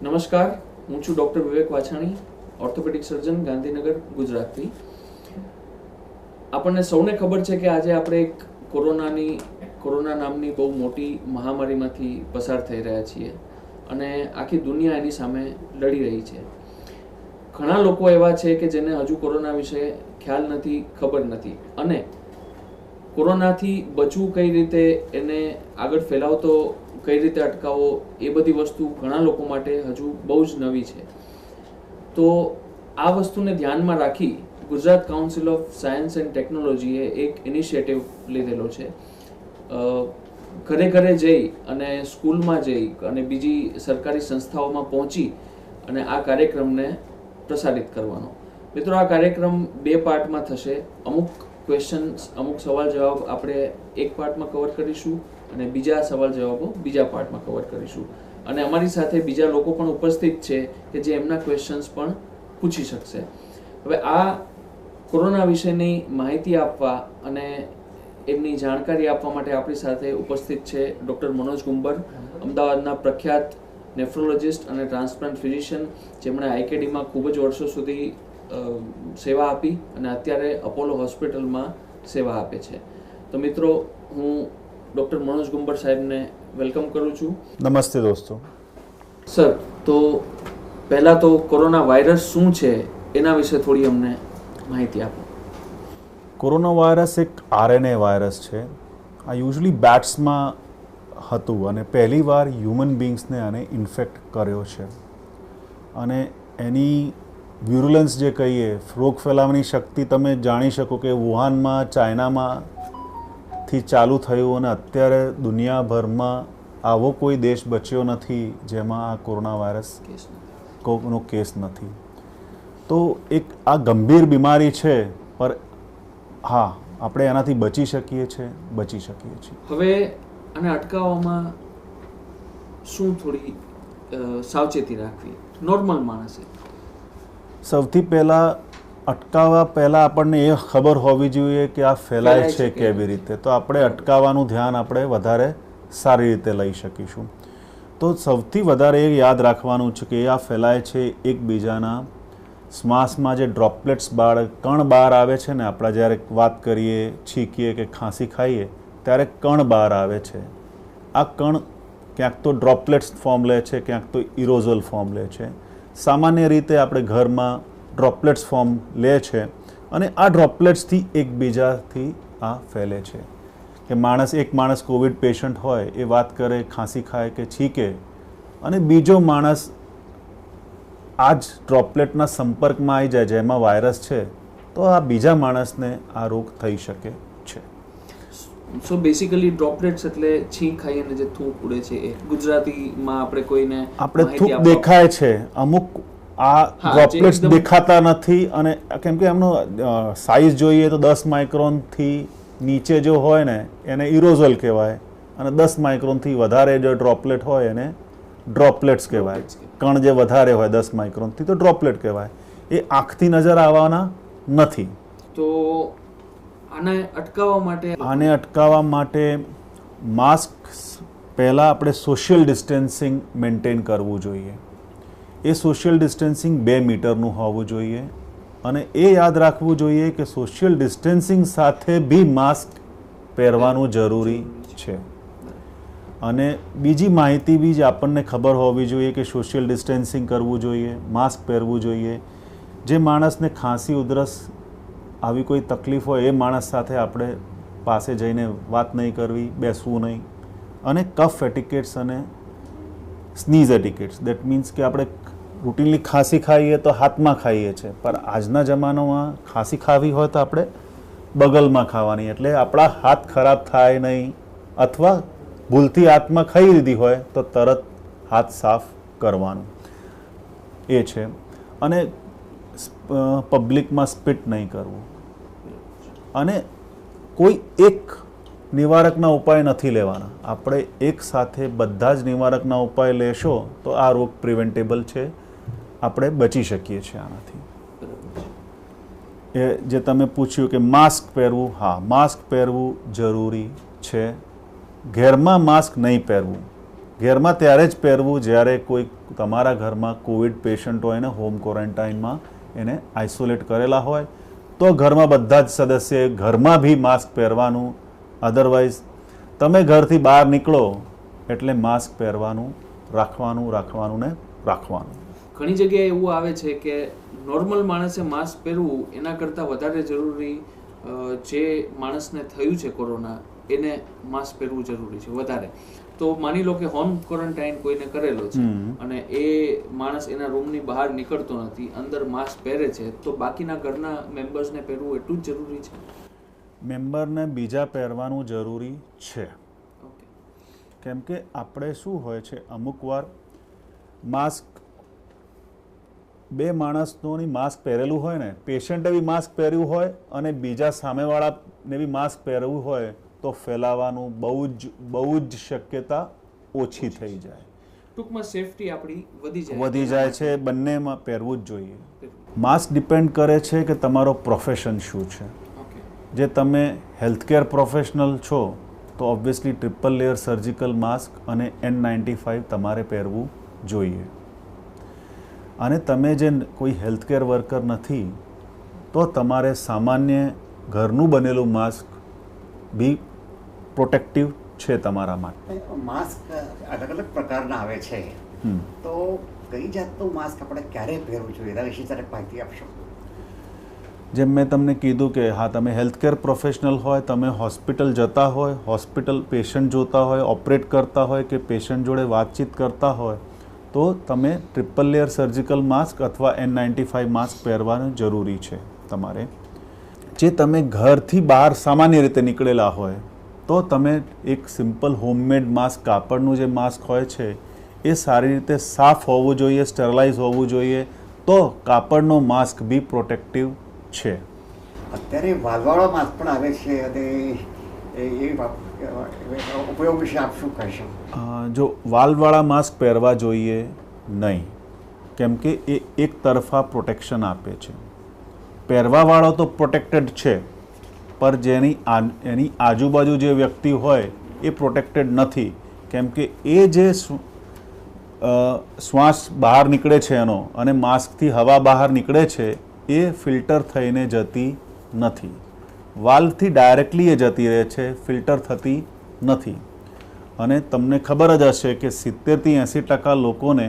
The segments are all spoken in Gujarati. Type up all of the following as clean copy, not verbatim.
નમસ્કાર, હું છું ડૉક્ટર વિવેક વાછાણી, ઓર્થોપેડિક સર્જન, ગાંધીનગર, ગુજરાતથી. આપણને સૌને ખબર છે કે આજે આપણે એક કોરોના નામની બહુ મોટી મહામારીમાંથી પસાર થઈ રહ્યા છીએ અને આખી દુનિયા એની સામે લડી રહી છે. ઘણા લોકો એવા છે કે જેને હજુ કોરોના વિશે ખ્યાલ નથી, ખબર નથી, અને કોરોનાથી બચવું કઈ રીતે, એને આગળ ફેલાવતો કઈ રીતે અટકાવવો, એ બધી વસ્તુ ઘણા લોકો માટે હજુ બહુ જ નવી છે. તો આ વસ્તુને ધ્યાનમાં રાખી Gujarat council of science and ટેકનોલોજીએ એક ઇનિશિયેટિવ લીધેલો છે. ઘરે ઘરે જઈ અને સ્કૂલમાં જઈ અને બીજી સરકારી સંસ્થાઓમાં પહોંચી અને આ કાર્યક્રમને પ્રસારિત કરવાનો. મિત્રો, આ કાર્યક્રમ 2 પાર્ટમાં થશે. અમુક ક્વેશ્ચન્સ, અમુક સવાલ જવાબ આપણે એક પાર્ટમાં કવર કરીશું અને બીજા સવાલ જવાબો બીજા પાર્ટમાં કવર કરીશું. અને અમારી સાથે બીજા લોકો પણ ઉપસ્થિત છે કે જે એમના ક્વેશ્ચન્સ પણ પૂછી શકશે. હવે આ કોરોના વિશેની માહિતી આપવા અને એમની જાણકારી આપવા માટે આપણી સાથે ઉપસ્થિત છે ડૉક્ટર મનોજ ગુંબર, અમદાવાદના પ્રખ્યાત નેફ્રોલોજિસ્ટ અને ટ્રાન્સપ્લાન્ટ ફિઝિશિયન, જેમણે આઈકેડીમાં ખૂબ જ વર્ષો સુધી સેવા આપી અને અત્યારે અપોલો હોસ્પિટલમાં સેવા આપે છે. તો મિત્રો, હું ડૉક્ટર મનોજ ગુંબર સાહેબને વેલકમ કરું છું. નમસ્તે દોસ્તો. સર, તો પહેલાં તો કોરોના વાયરસ શું છે એના વિશે થોડી અમને માહિતી આપો. કોરોના વાયરસ એક આરએનએ વાયરસ છે. આ યુઝલી બેટ્સમાં હતું અને પહેલીવાર હ્યુમન બીંગ્સને આને ઇન્ફેક્ટ કર્યો છે. અને એની વ્યુરુલન્સ જે કહીએ, રોગ ફેલાવવાની શક્તિ, તમે જાણી શકો કે વુહાનમાં, ચાઇનામાંથી ચાલુ થયું અને અત્યારે દુનિયાભરમાં આવો કોઈ દેશ બચ્યો નથી જેમાં આ કોરોના વાયરસનો કેસ નથી. તો એક આ ગંભીર બીમારી છે, પર હા, આપણે એનાથી બચી શકીએ છીએ. હવે આને અટકાવવામાં શું થોડી સાવચેતી રાખવી નોર્મલ માણસે? સૌથી પહેલાં અટકાવવા પહેલાં આપણને એ ખબર હોવી જોઈએ કે આ ફેલાય છે કેવી રીતે. તો આપણે અટકાવવાનું ધ્યાન આપણે વધારે સારી રીતે લઈ શકીશું. તો સૌથી વધારે એ યાદ રાખવાનું છે કે આ ફેલાય છે એકબીજાના શ્વાસમાં. જે ડ્રોપલેટ્સ કણ બહાર આવે છે ને, આપણે જ્યારે વાત કરીએ, છીંકીએ કે ખાંસી ખાઈએ ત્યારે કણ બહાર આવે છે. આ કણ ક્યાંક તો ડ્રોપલેટ્સ ફોર્મ લે છે, ક્યાંક તો ઇરોઝલ ફોર્મ લે છે. સામાન્ય રીતે આપણે ઘરમાં ડ્રોપલેટ્સ ફોર્મ લે છે અને આ ડ્રોપલેટ્સથી એકબીજાથી આ ફેલે છે. કે એક માણસ કોવિડ પેશન્ટ હોય, એ વાત કરે, ખાંસી ખાય કે છીંકે, અને બીજો માણસ આ જ ડ્રોપલેટના સંપર્કમાં આવી જાય જેમાં વાયરસ છે, તો આ બીજા માણસને આ રોગ થઈ શકે છે. સો બેસિકલી ડ્રોપલેટ્સ એટલે છીંક ખાઈ અને જે થૂંક ઉડે છે, એ ગુજરાતીમાં આપણે થૂંક દેખાય છે. અમુક આ ડ્રોપલેટ્સ દેખાતા નથી, અને કેમ કે એમનો સાઇઝ જોઈએ તો 10 માઇક્રોનથી નીચે જો હોય ને એને ઇરોઝલ કહેવાય, અને 10 માઇક્રોનથી વધારે જો ડ્રોપલેટ હોય એને ડ્રોપલેટ્સ કહેવાય. કણ જે વધારે હોય 10 માઇક્રોનથી તો ડ્રોપલેટ કહેવાય. એ આંખથી નજર આવવાના નથી. તો આને અટકાવવા માટે માસ્ક પહેલાં આપણે સોશિયલ ડિસ્ટન્સિંગ મેન્ટેન કરવું જોઈએ. એ સોશિયલ ડિસ્ટન્સિંગ 2 મીટરનું હોવું જોઈએ. અને એ યાદ રાખવું જોઈએ કે સોશિયલ ડિસ્ટન્સિંગ સાથે બી માસ્ક પહેરવાનું જરૂરી છે. અને બીજી માહિતી બી આપણને ખબર હોવી જોઈએ કે સોશિયલ ડિસ્ટન્સિંગ કરવું જોઈએ, માસ્ક પહેરવું જોઈએ. જે માણસને ખાંસી, ઉધરસ આવી કોઈ તકલીફ હોય, એ માણસ સાથે આપણે પાસે જઈને વાત નહીં કરવી, બેસવું નહીં. અને કફ એટિકેટ્સ અને સ્નીઝ એટિકેટ્સ, દેટ મીન્સ કે આપણે રૂટીનલી ખાંસી ખાઈએ તો હાથમાં ખાઈએ છીએ, પણ આજના જમાનામાં ખાંસી ખાવી હોય તો આપણે બગલમાં ખાવાની, એટલે આપણા હાથ ખરાબ થાય નહીં. અથવા ભૂલથી હાથમાં ખાઈ લીધી હોય તો તરત હાથ સાફ કરવાનું, એ છે. અને પબ્લિકમાં સ્પિટ નહીં કરવું. અને કોઈ એક નિવારકના ઉપાય નથી લેવાના. આપણે એક સાથે બધા જ નિવારકના ઉપાય લેશો તો આ રોગ પ્રિવેન્ટેબલ છે, આપણે બચી શકીએ છીએ આનાથી. એ જે તમે પૂછ્યું કે માસ્ક પહેરવું, હા, માસ્ક પહેરવું જરૂરી છે. ઘેરમાં માસ્ક નહીં પહેરવું. ઘેરમાં ત્યારે જ પહેરવું જ્યારે કોઈ તમારા ઘરમાં કોવિડ પેશન્ટ હોય ને હોમ ક્વોરન્ટાઇનમાં એને આઇસોલેટ કરેલા હોય તો ઘરમાં બધા જ સદસ્યએ ઘરમાં બી માસ્ક પહેરવાનું. અધરવાઇઝ તમે ઘરથી બહાર નીકળો એટલે માસ્ક પહેરવાનું રાખવાનું ને રાખવાનું. ઘણી જગ્યાએ એવું આવે છે કે નોર્મલ માણસે માસ્ક પહેરવું એના કરતાં વધારે જરૂરી જે માણસને થયું છે કોરોના એને માસ્ક પહેરવું જરૂરી છે વધારે. તો માની લો કે હોમ ક્વોરન્ટાઇન કોઈને કરેલો છે અને એ માણસ એના રૂમની બહાર નીકળતો નથી, અંદર માસ્ક પહેરે છે, તો બાકીના ઘરના મેમ્બર્સને પહેરવું એટલું જ જરૂરી છે? મેમ્બરને બીજા પહેરવાનું જરૂરી છે. ઓકે. કેમ કે આપણે શું હોય છે અમુક વાર માસ્ક બે માણસોની માસ્ક પહેરેલું હોય ને, પેશન્ટે બી માસ્ક પહેર્યું હોય અને બીજા સામેવાળાને બી માસ્ક પહેરવું હોય તો ફેલાવાનું બહુ જ શક્યતા ઓછી થઈ જાય. ટૂંકમાં સેફટી આપણી વધી જાય છે. બંનેમાં પહેરવું જ જોઈએ. માસ્ક ડિપેન્ડ કરે છે કે તમારો પ્રોફેશન શું છે. જે તમે હેલ્થકેર પ્રોફેશનલ છો તો obviously triple layer surgical mask અને N95 તમારે પહેરવું જોઈએ. અને તમે જે કોઈ હેલ્થકેર વર્કર નથી તો તમારે સામાન્ય ઘરનું બનેલું માસ્ક બી પ્રોટેક્ટિવ છે તમારા માટે. માસ્ક અલગ અલગ પ્રકારના આવે છે, તો કઈ જાતનું માસ્ક આપણે ક્યારે પહેરવું જોઈએ એના વિશે જરાક માહિતી આપશો? જેમ મેં તમને કીધું કે હા, તમે હેલ્થકેર પ્રોફેશનલ હોય, તમે હોસ્પિટલ જતા હોય, હોસ્પિટલ પેશન્ટ જોતા હોય, ઓપરેટ કરતા હોય કે પેશન્ટ જોડે વાતચીત કરતા હોય તો તમે ટ્રિપલ લેયર સર્જિકલ માસ્ક અથવા N95 માસ્ક પહેરવાનું જરૂરી છે તમારે. જે તમે ઘરથી બહાર સામાન્ય રીતે નીકળેલા હોય તો તમે એક સિમ્પલ હોમમેડ માસ્ક, કાપડનું જે માસ્ક હોય છે એ સારી રીતે સાફ હોવું જોઈએ, સ્ટરલાઇઝ હોવું જોઈએ, તો કાપડનો માસ્ક બી પ્રોટેક્ટિવ છે. અત્યારે વાલવાળા માસ્ક પણ આવે છે અને એ ઉપયોગ વિશે આપ શું કહેશો? જો વાલ્વવાળા માસ્ક પહેરવા જોઈએ નહીં, કેમ કે એ એક તરફા પ્રોટેક્શન આપે છે. પહેરવાવાળો તો પ્રોટેક્ટેડ છે, પણ એની આજુબાજુ જે વ્યક્તિ હોય એ પ્રોટેક્ટેડ નથી, કેમ કે એ જે શ્વાસ બહાર નીકળે છે એનો અને માસ્કથી હવા બહાર નીકળે છે એ ફિલ્ટર થઈને જતી નથી. વાલ્વથી ડાયરેક્ટલી એ જતી રહે છે, ફિલ્ટર થતી નથી. અને તમને ખબર જ હશે કે 70થી 80% લોકોને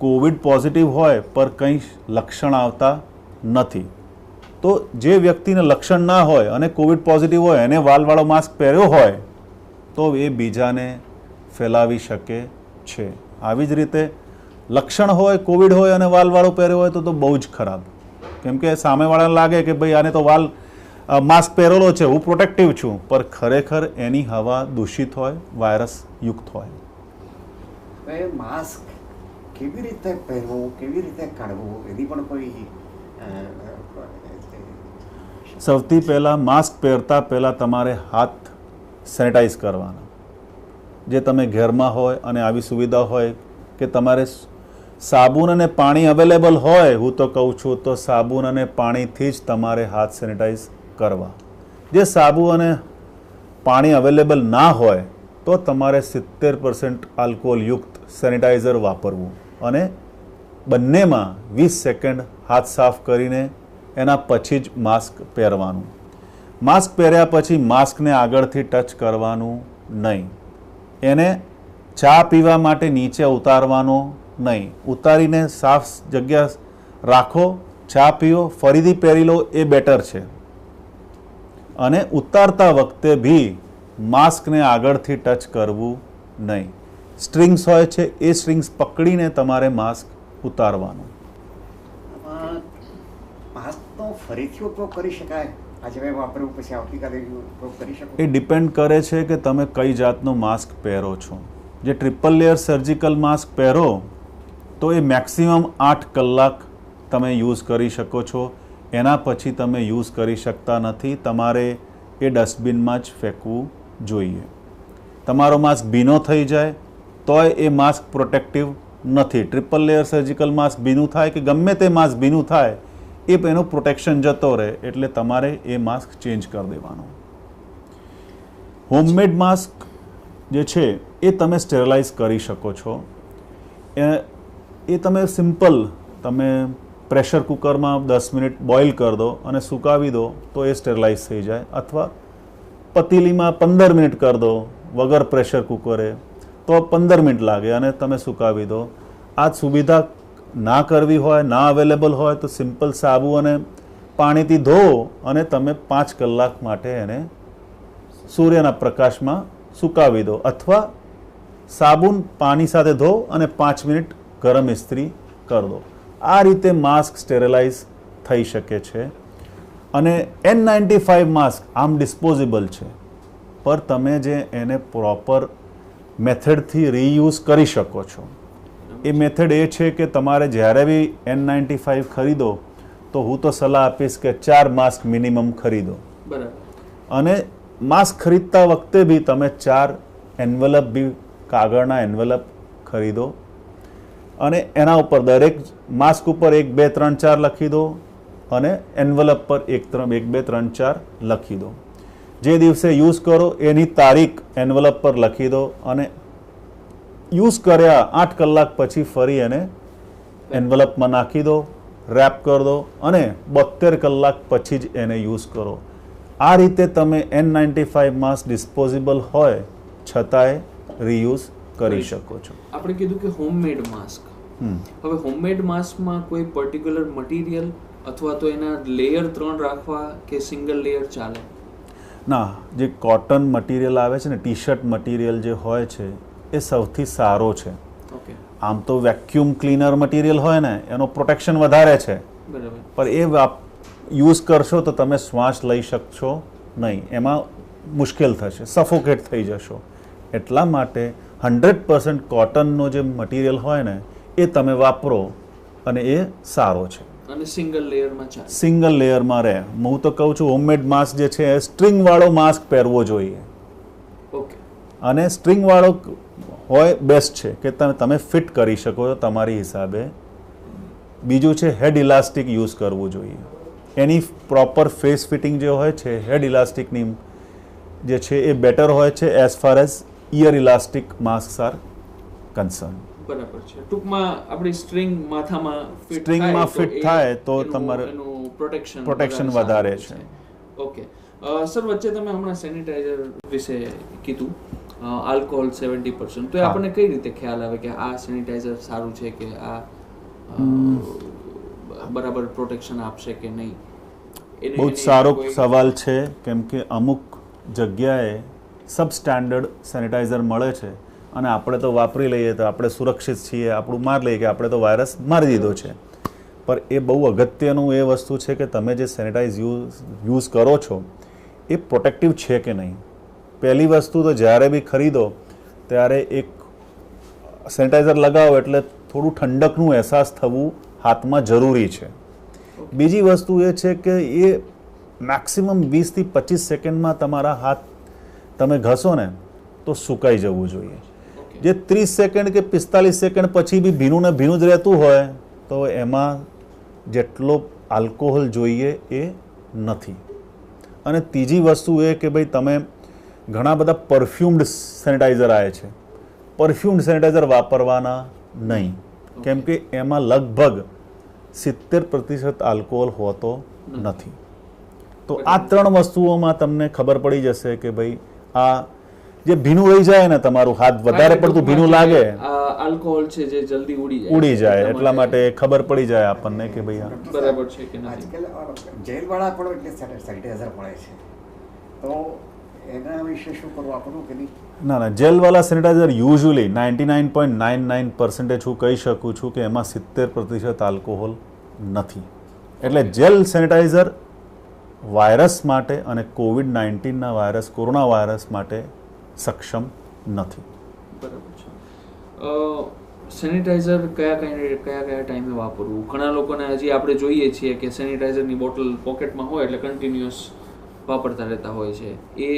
કોવિડ પોઝિટિવ હોય પર કંઈ લક્ષણ આવતા નથી. તો જે વ્યક્તિને લક્ષણ ના હોય અને કોવિડ પોઝિટિવ હોય એને વાલ્વવાળો માસ્ક પહેર્યો હોય તો એ બીજાને ફેલાવી શકે છે. આવી જ રીતે લક્ષણ હોય, કોવિડ હોય અને વાલ્વવાળો પહેર્યો હોય તો બહુ જ ખરાબ, કેમ કે સામેવાળાને લાગે કે ભાઈ આને તો માસ્ક પહેરેલો છે, હું પ્રોટેક્ટિવ છું, પર ખરેખર એની હવા દૂષિત હોય, વાયરસ યુક્ત હોય. હવે માસ્ક કેવી રીતે પહેરવું, કેવી રીતે કાઢવું એની પણ કોઈ સૌથી પહેલાં માસ્ક પહેરતા પહેલાં તમારે હાથ સેનિટાઈઝ કરવાના. જે તમે ઘરમાં હોય અને આવી સુવિધા હોય કે તમારે સાબુન અને પાણી અવેલેબલ હોય, હું તો કહું છું તો સાબુન અને પાણીથી જ તમારે હાથ સેનિટાઈઝ કરવા. જે સાબુ અને પાણી અવેલેબલ ના હોય તો તમારે 70% આલ્કોહોલયુક્ત સેનિટાઈઝર વાપરવું અને બંનેમાં 20 સેકન્ડ હાથ સાફ કરીને એના પછી જ માસ્ક પહેરવાનું. માસ્ક પહેર્યા પછી માસ્કને આગળથી ટચ કરવાનું નહીં. એને ચા પીવા માટે નીચે ઉતારવાનો નહીં. ઉતારીને સાફ જગ્યા રાખો, ચા પીઓ, ફરીથી પહેરી લો, એ બેટર છે. અને ઉતારતા વખતે બી માસ્કને આગળથી ટચ કરવું નહીં. સ્ટ્રિંગ્સ હોય છે એ સ્ટ્રિંગ્સ પકડીને તમારે માસ્ક ઉતારવાનું. માસ્કનો ફરીથી ઉપયોગ કરી શકાય? આજે મેં વાપર્યું પછી આવતીકાલે ઉપયોગ કરી શકો? એ ડિપેન્ડ કરે છે કે તમે કઈ જાતનો માસ્ક પહેરો છો. જે ટ્રિપલ લેયર સર્જિકલ માસ્ક પહેરો તો એ મેક્સિમમ 8 કલાક તમે યુઝ કરી શકો છો. એના પછી તમે યુઝ કરી શકતા નથી. તમારે એ ડસ્ટબિનમાં જ ફેંકવું જોઈએ. તમારો માસ્ક ભીનો થઈ જાય તોય એ માસ્ક પ્રોટેક્ટિવ નથી. ટ્રિપલ લેયર સર્જિકલ માસ્ક ભીનું થાય કે ગમે તે માસ્ક ભીનું થાય એ એનું પ્રોટેક્શન જતો રહે, એટલે તમારે એ માસ્ક ચેન્જ કરી દેવાનો. હોમમેડ માસ્ક જે છે એ તમે સ્ટેરલાઇઝ કરી શકો છો. એ તમે સિમ્પલ તમે પ્રેશર કુકરમાં 10 મિનિટ બોઇલ કરી દો અને સુકાવી દો તો એ સ્ટેરલાઇઝ થઈ જાય, અથવા પતીલીમાં 15 મિનિટ કરી દો વગર પ્રેશર કુકરે તો 15 મિનિટ લાગે અને તમે સુકાવી દો. આ સુવિધા ના કરવી હોય, ના અવેલેબલ હોય તો સિમ્પલ સાબુ અને પાણીથી ધો અને તમે 5 કલાક માટે એને સૂર્યના પ્રકાશમાં સુકાવી દો, અથવા સાબુન પાણી સાથે ધો અને 5 મિનિટ ગરમ ઇસ્ત્રી કરી દો. આ રીતે માસ્ક સ્ટેરલાઇઝ થઈ શકે છે. અને N95 માસ્ક આમ ડિસ્પોઝેબલ છે, પર તમે જે એને પ્રોપર મેથડથી રીયુઝ કરી શકો છો. એ મેથડ એ છે કે તમારે જ્યારે બી N95 ખરીદો તો હું તો સલાહ આપીશ કે 4 માસ્ક મિનિમમ ખરીદો. બરાબર. અને માસ્ક ખરીદતા વખતે બી તમે 4 એન્વેલપ બી કાગળના એન્વેલપ ખરીદો અને એના ઉપર દરેક માસ્ક ઉપર 1 2 3 4 લખી દો અને એન્વેલપ પર 1 2 3 4 લખી દો. જે દિવસે યુઝ કરો એની તારીખ એન્વેલપ પર લખી દો અને યુઝ કર્યા 8 કલાક પછી ફરી એને એન્વેલપમાં નાખી દો, રેપ કરી દો અને 72 કલાક પછી જ એને યુઝ કરો. આ રીતે તમે N95 માસ્ક ડિસ્પોઝેબલ હોય છતાંય રીયુઝ કરી શકો છો. આપણે કીધું કે હોમમેડ માસ્ક. હવે હોમમેડ માસ્કમાં કોઈ પર્ટિક્યુલર મટીરિયલ અથવા તો એના લેયર 3 રાખવા કે સિંગલ લેયર ચાલે? ના, જે કોટન મટીરિયલ આવે છે ને, ટી શર્ટ મટીરિયલ જે હોય છે એ સૌથી સારો છે. આમ તો વેક્યુમ ક્લીનર મટીરિયલ હોય ને એનો પ્રોટેક્શન વધારે છે, પણ એ યુઝ કરશો તો તમે શ્વાસ લઈ શકશો નહીં, એમાં મુશ્કેલ થશે, સફોકેટ થઈ જશો. એટલા માટે 100% કોટનનો જે મટીરિયલ હોય ને એ તમે વાપરો અને એ સારો છે. અને સિંગલ લેયરમાં ચાલે? સિંગલ લેયરમાં રહે. હું તો કહું છું હોમમેડ માસ્ક જે છે એ સ્ટ્રિંગવાળો માસ્ક પહેરવો જોઈએ. ઓકે. અને સ્ટ્રિંગવાળો હોય બેસ્ટ છે કે તમે ફિટ કરી શકો છો તમારી હિસાબે. બીજું છે હેડ ઇલાસ્ટિક યુઝ કરવું જોઈએ. એની પ્રોપર ફેસ ફિટિંગ જે હોય છે હેડ ઇલાસ્ટિકની જે છે એ બેટર હોય છે as far as ear elastic mask are concern. બરાબર છે. ટૂંકમાં આપણી સ્ટ્રિંગમાં ફિટ થાય તો તમારે પ્રોટેક્શન વધારે છે. ઓકે સર, વચ્ચે તમે હમણાં સેનિટાઈઝર વિશે કીધું, આલ્કોહોલ 70%, તો એ આપણને કઈ રીતે ખ્યાલ આવે કે આ સેનિટાઈઝર સારું છે કે આ બરાબર પ્રોટેક્શન આપશે કે નહીં? બહુ જ સારો સવાલ છે, કેમ કે અમુક જગ્યાએ સબ સ્ટેન્ડર્ડ સેનિટાઈઝર મળે છે અને આપણે તો વાપરી લઈએ તો આપણે સુરક્ષિત છીએ, આપણું માર લઈએ કે આપણે તો વાયરસ મારી દીધો છે. પર એ બહુ અગત્યનું એ વસ્તુ છે કે તમે જે સેનિટાઈઝ યુઝ કરો છો એ પ્રોટેક્ટિવ છે કે નહીં. પહેલી વસ્તુ તો જ્યારે બી ખરીદો ત્યારે એક સેનિટાઈઝર લગાવો એટલે થોડું ઠંડકનું અહેસાસ થવું હાથમાં જરૂરી છે. બીજી વસ્તુ એ છે કે એ મેક્સિમમ 20 થી 25 સેકન્ડમાં તમારા હાથ તમે ઘસો ને તો સુકાઈ જવું જોઈએ. જે 30 સેકન્ડ કે 45 સેકન્ડ પછી બી ભીનું ને ભીનું જ રહેતું હોય તો એમાં જેટલો આલ્કોહોલ જોઈએ એ નથી. અને ત્રીજી વસ્તુ એ કે ભાઈ તમે ઘણા બધા પરફ્યુમ્ડ સેનિટાઈઝર આવે છે, પરફ્યુમ્ડ સેનિટાઈઝર વાપરવાના નહીં, કેમ કે એમાં લગભગ 70% આલ્કોહોલ હોતો નથી. તો આ 3 વસ્તુઓમાં તમને ખબર પડી જશે કે ભાઈ આ જે ભીનું રહી જાય ને તમારું હાથ વધારે પડતું ભીનું લાગે, આલ્કોહોલ છે જે જલ્દી ઉડી જાય, એટલા માટે ખબર પડી જાય આપણને કે ભાઈ બરાબર છે કે નહીં. આજકાલ જેલ વાળા પણ એટલે સેનિટાઈઝર મળે છે, તો એના વિશે શું કરવું આપણું કે નહીં? ના, જેલવાળા સેનિટાઈઝર યુઝ્યુઅલી 99.99% હું કહી શકું છું કે એમાં 70% આલ્કોહોલ નથી. એટલે જેલ સેનિટાઈઝર વાયરસ માટે અને COVID-19ના વાયરસ, કોરોના વાયરસ માટે સક્ષમ નથી. બરાબર છે. સેનિટાઈઝર કયા ટાઈમે વાપરવું? ઘણા લોકોને હજી આપણે જોઈએ છીએ કે સેનિટાઈઝરની બોટલ પોકેટમાં હોય એટલે કન્ટિન્યુઅસ વાપરતા રહેતા હોય છે. એ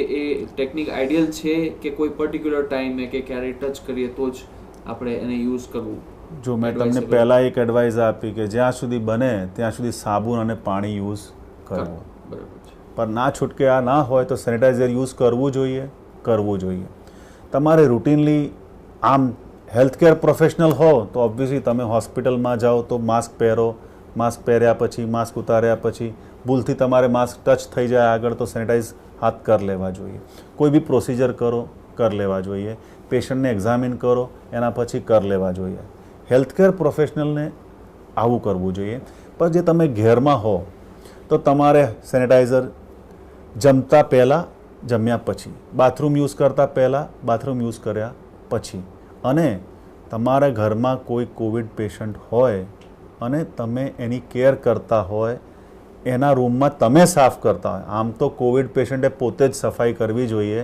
ટેકનિક આઈડિયલ છે કે કોઈ પર્ટિક્યુલર ટાઈમે કે ક્યારે ટચ કરીએ તો જ આપણે એને યુઝ કરવું? જો મેં તમને પહેલાં એક એડવાઇસ આપી કે જ્યાં સુધી બને ત્યાં સુધી સાબુન અને પાણી યુઝ કરવું. બરાબર છે. પણ ના છૂટકે આ ના હોય તો સેનિટાઈઝર યુઝ કરવું જોઈએ. તમારે રૂટીનલી આમ હેલ્થકેર પ્રોફેશનલ હો તો ઓબ્વિયસલી તમે હોસ્પિટલમાં જાઓ તો માસ્ક પહેરો, માસ્ક પહેર્યા પછી માસ્ક ઉતાર્યા પછી ભૂલથી તમારે માસ્ક ટચ થઈ જાય આગળ તો સેનિટાઈઝ હાથ કરી લેવા જોઈએ. કોઈ બી પ્રોસિજર કરો કરી લેવા જોઈએ. પેશન્ટને એક્ઝામિન કરો એના પછી કરી લેવા જોઈએ. હેલ્થકેર પ્રોફેશનલને આવું કરવું જોઈએ. પણ જે તમે ઘેરમાં હો તો તમારે સેનિટાઈઝર જમતા પહેલાં, જમ્યા પછી, બાથરૂમ યુઝ કરતાં પહેલાં, બાથરૂમ યુઝ કર્યા પછી, અને તમારા ઘરમાં કોઈ કોવિડ પેશન્ટ હોય અને તમે એની કેર કરતા હોય, એના રૂમમાં તમે સાફ કરતા હોય. આમ તો કોવિડ પેશન્ટે પોતે જ સફાઈ કરવી જોઈએ,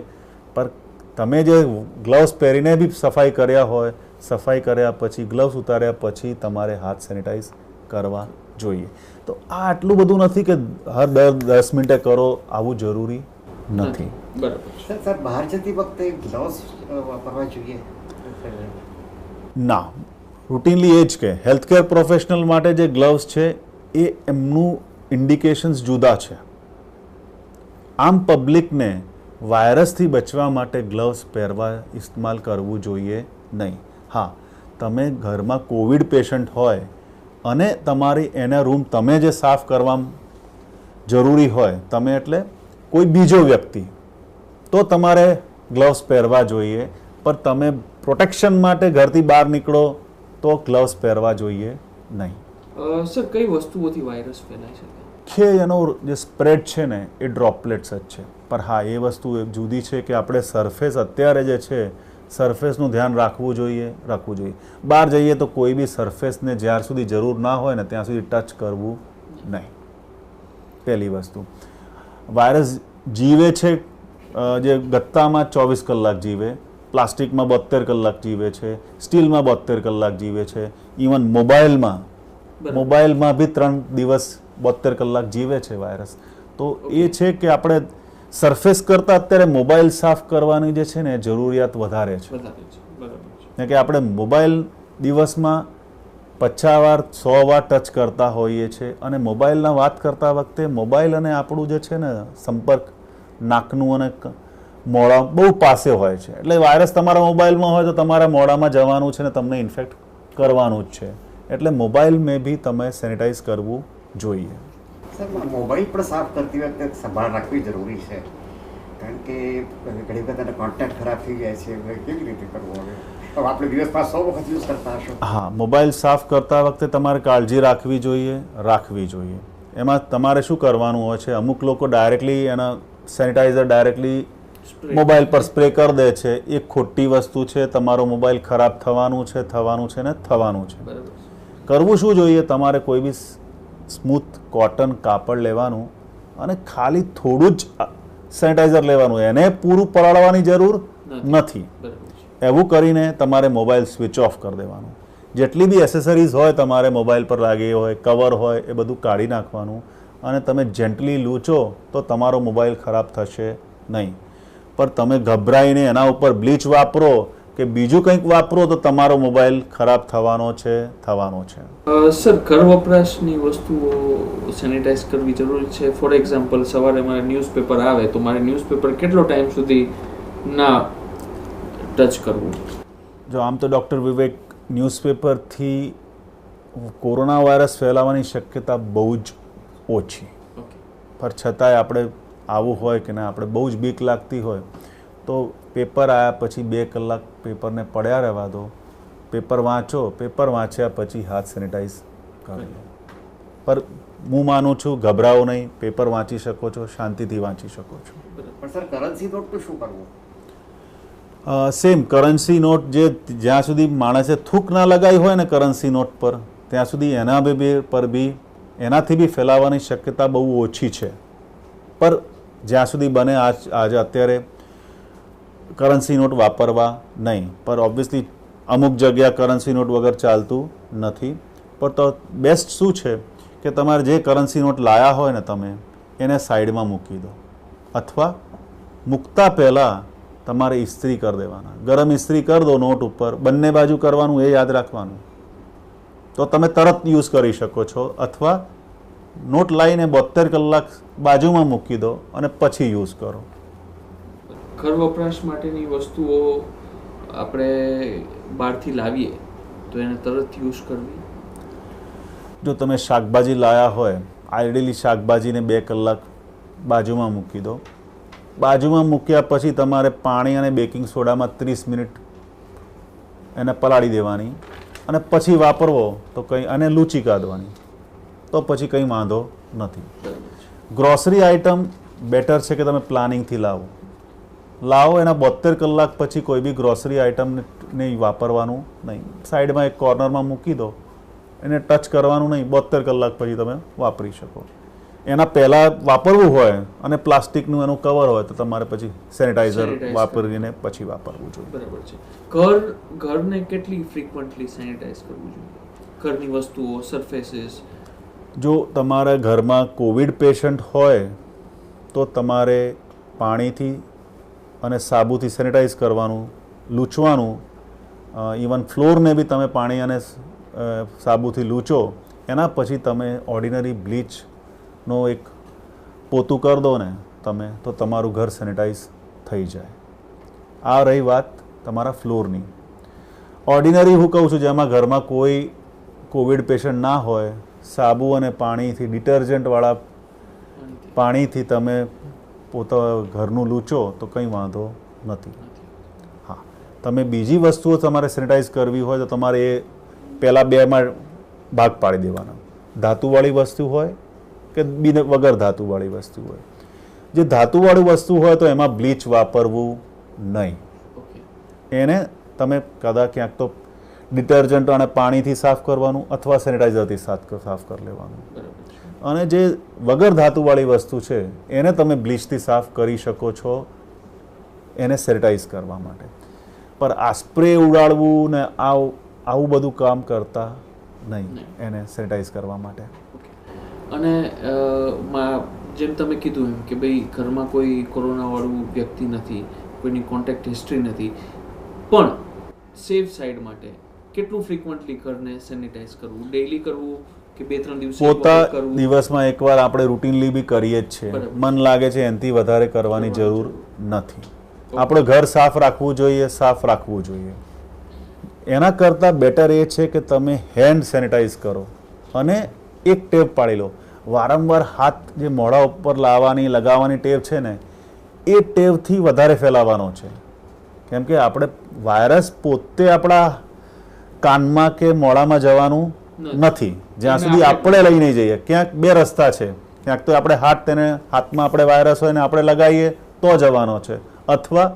પણ તમે જે ગ્લવ્સ પહેરીને બી સફાઈ કર્યા હોય, સફાઈ કર્યા પછી, ગ્લવ્સ ઉતાર્યા પછી તમારે હાથ સેનિટાઈઝ કરવા જોઈએ. તો આ આટલું બધું નથી કે હર 10 મિનિટે કરો, આવું જરૂરી નથી. બરાબર. સર બહાર જતી વખતે ગ્લવ્સ વાપરવા જોઈએ? ના, રૂટીનલી એ જ કે હેલ્થકેર પ્રોફેશનલ માટે જે ગ્લવ્સ છે એ એમનું ઇન્ડિકેશન્સ જુદા છે. આમ પબ્લિકને વાયરસથી બચવા માટે ગ્લવ્સ પહેરવા ઇસ્તેમાલ કરવું જોઈએ નહીં. હા, તમે ઘરમાં કોવિડ પેશન્ટ હોય અને તમારી એના રૂમ તમે જે સાફ કરવા જરૂરી હોય, તમે એટલે કોઈ બીજો વ્યક્તિ, તો તમારે ગ્લવ્સ પહેરવા જોઈએ. પણ તમે પ્રોટેક્શન માટે ઘરથી બહાર નીકળો તો ગ્લવ્સ પહેરવા જોઈએ નહીં. સર, કઈ વસ્તુઓથી વાયરસ ફેલાય છે? કે એનો જે સ્પ્રેડ છે ને એ ડ્રોપલેટ્સ જ છે. પણ હા, એ વસ્તુ જુદી છે કે આપણે સરફેસ અત્યારે જે છે સરફેસનું ધ્યાન રાખવું જોઈએ. બહાર જઈએ તો કોઈ બી સરફેસને જ્યાર સુધી જરૂર ના હોય ને ત્યાં સુધી ટચ કરવું નહીં. પહેલી વસ્તુ. વાયરસ જીવે છે જે ગત્તામાં 24 કલાક જીવે, પ્લાસ્ટિકમાં 72 કલાક જીવે છે, સ્ટીલમાં 72 કલાક જીવે છે, ઇવન મોબાઈલમાં બી 3 દિવસ 72 કલાક જીવે છે વાયરસ. તો એ છે કે આપણે સરફેસ કરતાં અત્યારે મોબાઈલ સાફ કરવાની જે છે ને જરૂરિયાત વધારે છે. કે આપણે મોબાઈલ દિવસમાં 50 વાર 100 વાર ટચ કરતા હોઈએ છીએ, અને મોબાઈલના વાત કરતા વખતે મોબાઈલ અને આપણું જે છે ને સંપર્ક નાકનું અને મોઢા બહુ પાસે હોય છે. એટલે વાયરસ તમારા મોબાઈલમાં હોય તો તમારા મોઢામાં જવાનું છે ને તમને ઇન્ફેક્ટ કરવાનું જ છે. એટલે મોબાઈલ મેં બી તમે સેનિટાઈઝ કરવું જોઈએ. સર, મોબાઈલ પણ સાફ કરતી વખતે સંભાળ રાખવી જરૂરી છે, કારણ કે ઘણી વખત એનો કોન્ટેક્ટ ખરાબ થઈ જાય છે. કેવી રીતે કરવું હવે? તો આપણે દિવસમાં 100 વખત યુઝ કરતા હશો. હા, મોબાઈલ સાફ કરતા વખતે તમારે કાળજી રાખવી જોઈએ. એમાં તમારે શું કરવાનું હોય છે, અમુક લોકો ડાયરેક્ટલી એના સેનિટાઈઝર ડાયરેક્ટલી મોબાઈલ પર સ્પ્રે કરી દે છે. એ ખોટી વસ્તુ છે. તમારો મોબાઈલ ખરાબ થવાનું છે ને થવાનું છે. કરવું શું જોઈએ, તમારે કોઈ બી સ્મૂથ કોટન કાપડ લેવાનું અને ખાલી થોડું જ સેનિટાઈઝર લેવાનું, એને પૂરું પલાળવાની જરૂર નથી. એવું કરીને તમારે મોબાઈલ સ્વિચ ઓફ કરી દેવાનું. જેટલી બી એસેસરીઝ હોય તમારે મોબાઈલ પર લાગી હોય, કવર હોય, એ બધું કાઢી નાખવાનું, અને તમે જેન્ટલી લૂંચો તો તમારો મોબાઈલ ખરાબ થશે નહીં. પણ તમે ગભરાઈને એના ઉપર બ્લીચ વાપરો કે બીજું કંઈક વાપરો તો તમારો મોબાઈલ ખરાબ થવાનો છે. સર, ઘર વપરાશની વસ્તુઓ સેનિટાઈઝ કરવી જરૂરી છે? ફોર એક્ઝામ્પલ, સવારે મારે ન્યૂઝપેપર આવે તો મારે ન્યૂઝપેપર કેટલો ટાઈમ સુધી ના ટચ કરવું? જો આમ તો ડૉક્ટર વિવેક, ન્યૂઝપેપરથી કોરોના વાયરસ ફેલાવાની શક્યતા બહુ જ ઓછી. પણ છતાંય આપણે આવું હોય કે ના, આપણે બહુ જ બીક લાગતી હોય તો પેપર આવ્યા પછી 2 કલાક પેપરને પડ્યા રહેવા દો. પેપર વાંચ્યા પછી હાથ સેનિટાઈઝ કરી લો. પર હું માનું છું, ગભરાવો નહીં, પેપર વાંચી શકો છો, શાંતિથી વાંચી શકો છો. પણ સર, કરન્સી નોટ શું કરવું? સેમ કરન્સી નોટ, જે જ્યાં સુધી માણસે થૂક ના લગાવી હોય ને કરન્સી નોટ પર, ત્યાં સુધી એના પર બી એનાથી બી ફેલાવાની શક્યતા બહુ ઓછી છે. પર જ્યાં સુધી બને આજે અત્યારે કરન્સી નોટ વાપરવા નહીં. પર ઓબ્વિયસલી અમુક જગ્યા કરન્સી નોટ વગર ચાલતું નથી. પણ તો બેસ્ટ શું છે કે તમારે જે કરન્સી નોટ લાયા હોય ને તમે એને સાઈડમાં મૂકી દો, અથવા મૂકતા પહેલાં તમારે ઇસ્ત્રી કરી દેવાના. ગરમ ઇસ્ત્રી કરી દો નોટ ઉપર, બંને બાજુ કરવાનું, એ યાદ રાખવાનું. તો તમે તરત યુઝ કરી શકો છો. અથવા નોટ લાવીને 72 કલાક બાજુમાં મૂકી દો અને પછી યુઝ કરો. ઘર વપરાશ માટેની વસ્તુઓ આપણે બહારથી લાવીએ તો એને તરત યુઝ કરવી? જો તમે શાકભાજી લાયા હોય, આઈડિયલી શાકભાજીને 2 કલાક બાજુમાં મૂકી દો. બાજુમાં મૂક્યા પછી તમારે પાણી અને બેકિંગ સોડામાં 30 મિનિટ એને પલાળી દેવાની અને પછી વાપરવો તો કંઈ, અને લૂંચી કાઢવાની તો પછી કંઈ વાંધો નથી. ગ્રોસરી આઇટમ બેટર છે કે તમે પ્લાનિંગથી લાવો. એના 72 કલાક પછી કોઈ બી ગ્રોસરી આઇટમને વાપરવાનું નહીં. સાઈડમાં એક કોર્નરમાં મૂકી દો, એને ટચ કરવાનું નહીં. 72 કલાક પછી તમે વાપરી શકો. એના પહેલાં વાપરવું હોય અને પ્લાસ્ટિકનું એનું કવર હોય તો તમારે પછી સેનિટાઈઝર વાપરીને પછી વાપરવું જોઈએ. બરાબર છે. ઘરને કેટલી ફ્રીક્વન્ટલી સેનિટાઈઝ કરવું જોઈએ? ઘરની વસ્તુઓ, સરફેસીસ. જો તમારા ઘરમાં કોવિડ પેશન્ટ હોય તો તમારે પાણીથી અને સાબુથી સેનિટાઈઝ કરવાનું, લૂંચવાનું. ઇવન ફ્લોરને બી તમે પાણી અને સાબુથી લૂંચો, એના પછી તમે ઓર્ડિનરી બ્લીચનો એક પોતું કરી દો ને તમે, તો તમારું ઘર સેનિટાઈઝ થઈ જાય. આ રહી વાત તમારા ફ્લોરની. ઓર્ડિનરી હું કહું છું જેમાં ઘરમાં કોઈ કોવિડ પેશન્ટ ના હોય, સાબુ અને પાણીથી, ડિટર્જન્ટવાળા પાણીથી તમે ઘરનું લૂંચો તો કંઈ વાંધો નથી. હા, તમે બીજી વસ્તુઓ તમારે સેનિટાઈઝ કરવી હોય તો તમારે એ પહેલાં 2માં ભાગ પાડી દેવાના. ધાતુવાળી વસ્તુ હોય કે વગર ધાતુવાળી વસ્તુ હોય. જે ધાતુવાળી વસ્તુ હોય તો એમાં બ્લીચ વાપરવું નહીં. એને તમે કદાચ ક્યાંક તો ડિટર્જન્ટ અને પાણીથી સાફ કરવાનું અથવા સેનિટાઈઝરથી સાફ કરી લેવાનું. અને જે વગર ધાતુવાળી વસ્તુ છે એને તમે બ્લીચથી સાફ કરી શકો છો એને સેનિટાઈઝ કરવા માટે. પર આ સ્પ્રે ઉડાડવું ને આવું બધું કામ કરતા નહીં એને સેનિટાઈઝ કરવા માટે. અને જેમ તમે કીધું એમ કે ભાઈ ઘરમાં કોઈ કોરોનાવાળું વ્યક્તિ નથી, કોઈની કોન્ટેક્ટ હિસ્ટ્રી નથી, પણ સેફ સાઈડ માટે કેટલું ફ્રીક્વન્ટલી ઘરને સેનિટાઈઝ કરવું? ડેઈલી કરવું કે 2-3 દિવસે પોતા દિવસમાં એકવાર આપણે રૂટીનલી બી કરીએ જ છે. મન લાગે છે એનાથી વધારે કરવાની જરૂર નથી. આપણે ઘર સાફ રાખવું જોઈએ, સાફ રાખવું જોઈએ. એના કરતાં બેટર એ છે કે તમે હેન્ડ સેનિટાઈઝ કરો અને એક ટેપ પાડી લો. વારંવાર હાથ જે મોઢા ઉપર લગાવવાની ટેવ છે ને, એ ટેવથી વધારે ફેલાવાનો છે. કેમ કે આપણે વાયરસ પોતે આપણા કાનમાં કે મોઢામાં જવાનું નથી જ્યાં સુધી આપણે લઈ નહીં જઈએ. ક્યાંક 2 રસ્તા છે. ક્યાંક તો આપણે હાથમાં આપણે વાયરસ હોય ને આપણે લગાવીએ તો જવાનો છે, અથવા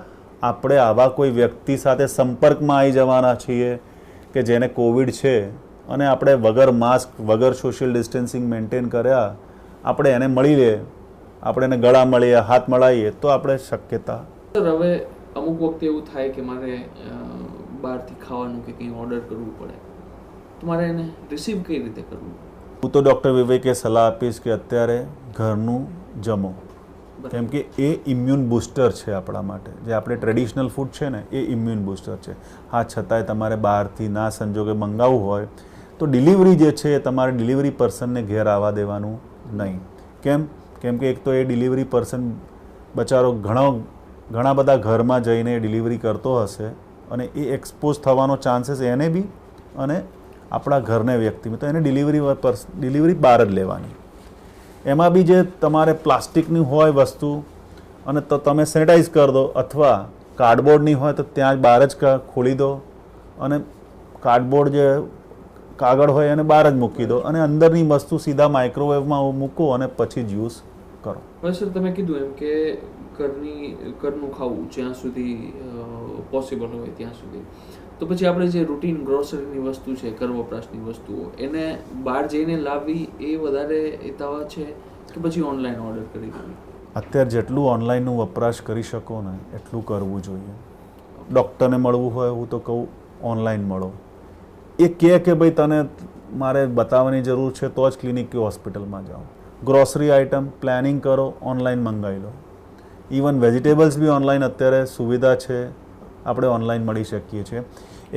આપણે આવા કોઈ વ્યક્તિ સાથે સંપર્કમાં આવી જવાના છીએ કે જેને કોવિડ છે અને આપણે વગર માસ્ક, વગર સોશિયલ ડિસ્ટન્સિંગ મેન્ટેન કર્યા આપણે એને મળી લે, આપણે એને ગળા મળીએ, હાથ મળાવીએ તો આપણે શક્યતા. હવે અમુક વખતે એવું થાય કે મારે બહારથી ખાવાનું કે કંઈ ઓર્ડર કરવું પડે તો મારે એને રિસીવ કઈ રીતે કરવું? હું તો ડૉક્ટર વિવેકે સલાહ આપીશ કે અત્યારે ઘરનું જમો. કેમ કે એ ઇમ્યુન બૂસ્ટર છે આપણા માટે. જે આપણે ટ્રેડિશનલ ફૂડ છે ને એ ઇમ્યુન બૂસ્ટર છે. હા, છતાંય તમારે બહારથી ના સંજોગે મંગાવવું હોય તો ડિલિવરી જે છે એ તમારે ડિલિવરી પર્સનને ઘેર આવવા દેવાનું નહીં. કેમ કે એક તો એ ડિલિવરી પર્સન બચારો ઘણા બધા ઘરમાં જઈને ડિલિવરી કરતો હશે અને એ એક્સપોઝ થવાનો ચાન્સીસ એને બી અને આપણા ઘરને વ્યક્તિમાં, તો એને ડિલિવરી બહાર જ લેવાની. એમાં બી જે તમારે પ્લાસ્ટિકની હોય વસ્તુ અને તો તમે સેનિટાઈઝ કરી દો, અથવા કાર્ડબોર્ડની હોય તો ત્યાં જ બહાર જ ખોલી દો અને કાર્ડબોર્ડ જે કાગળ હોય એને બહાર જ મૂકી દો અને અંદરની વસ્તુ સીધા માઇક્રોવેવમાં મૂકો અને પછી જ યુઝ કરો. હવે સર તમે કીધું એમ કે ઘરનું ખાવું જ્યાં સુધી પોસિબલ હોય ત્યાં સુધી, તો પછી આપણે જે રૂટીન ગ્રોસરીની વસ્તુ છે, ઘર વપરાશની વસ્તુઓ, એને બહાર જઈને લાવવી એ વધારે હિતાવહ છે કે પછી ઓનલાઈન ઓર્ડર કરી દેવી? અત્યારે જેટલું ઓનલાઈનનું વપરાશ કરી શકો ને એટલું કરવું જોઈએ. ડૉક્ટરને મળવું હોય હું તો કહું ઓનલાઈન મળો. એ કહે કે ભાઈ તને મારે બતાવવાની જરૂર છે તો જ ક્લિનિક કે હોસ્પિટલમાં જાઓ. ગ્રોસરી આઇટમ પ્લાનિંગ કરો, ઓનલાઈન મંગાવી લો. ઇવન વેજીટેબલ્સ બી ઓનલાઈન અત્યારે સુવિધા છે, આપણે ઓનલાઈન મળી શકીએ છીએ.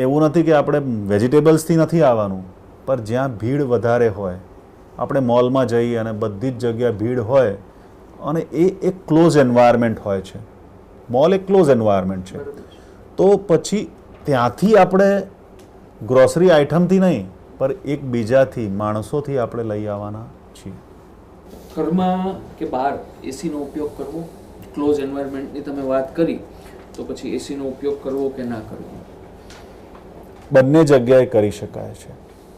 એવું નથી કે આપણે વેજીટેબલ્સથી નથી આવવાનું, પણ જ્યાં ભીડ વધારે હોય, આપણે મોલમાં જઈએ અને બધી જ જગ્યા ભીડ હોય અને એ એક ક્લોઝ એન્વાયરમેન્ટ હોય છે. મોલ એક ક્લોઝ એન્વાયરમેન્ટ છે. તો પછી ત્યાંથી આપણે ગ્રોસરી આઇટમથી નહીં પણ એકબીજાથી માણસોથી આપણે લઈ આવવાના છીએ. ઘરમાં કે બહાર એસીનો ઉપયોગ કરવો, ક્લોઝ એન્વાયરમેન્ટની તમે વાત કરી, તો પછી એસીનો ઉપયોગ કરવો કે ના કરવો? બંને જગ્યાએ કરી શકાય છે,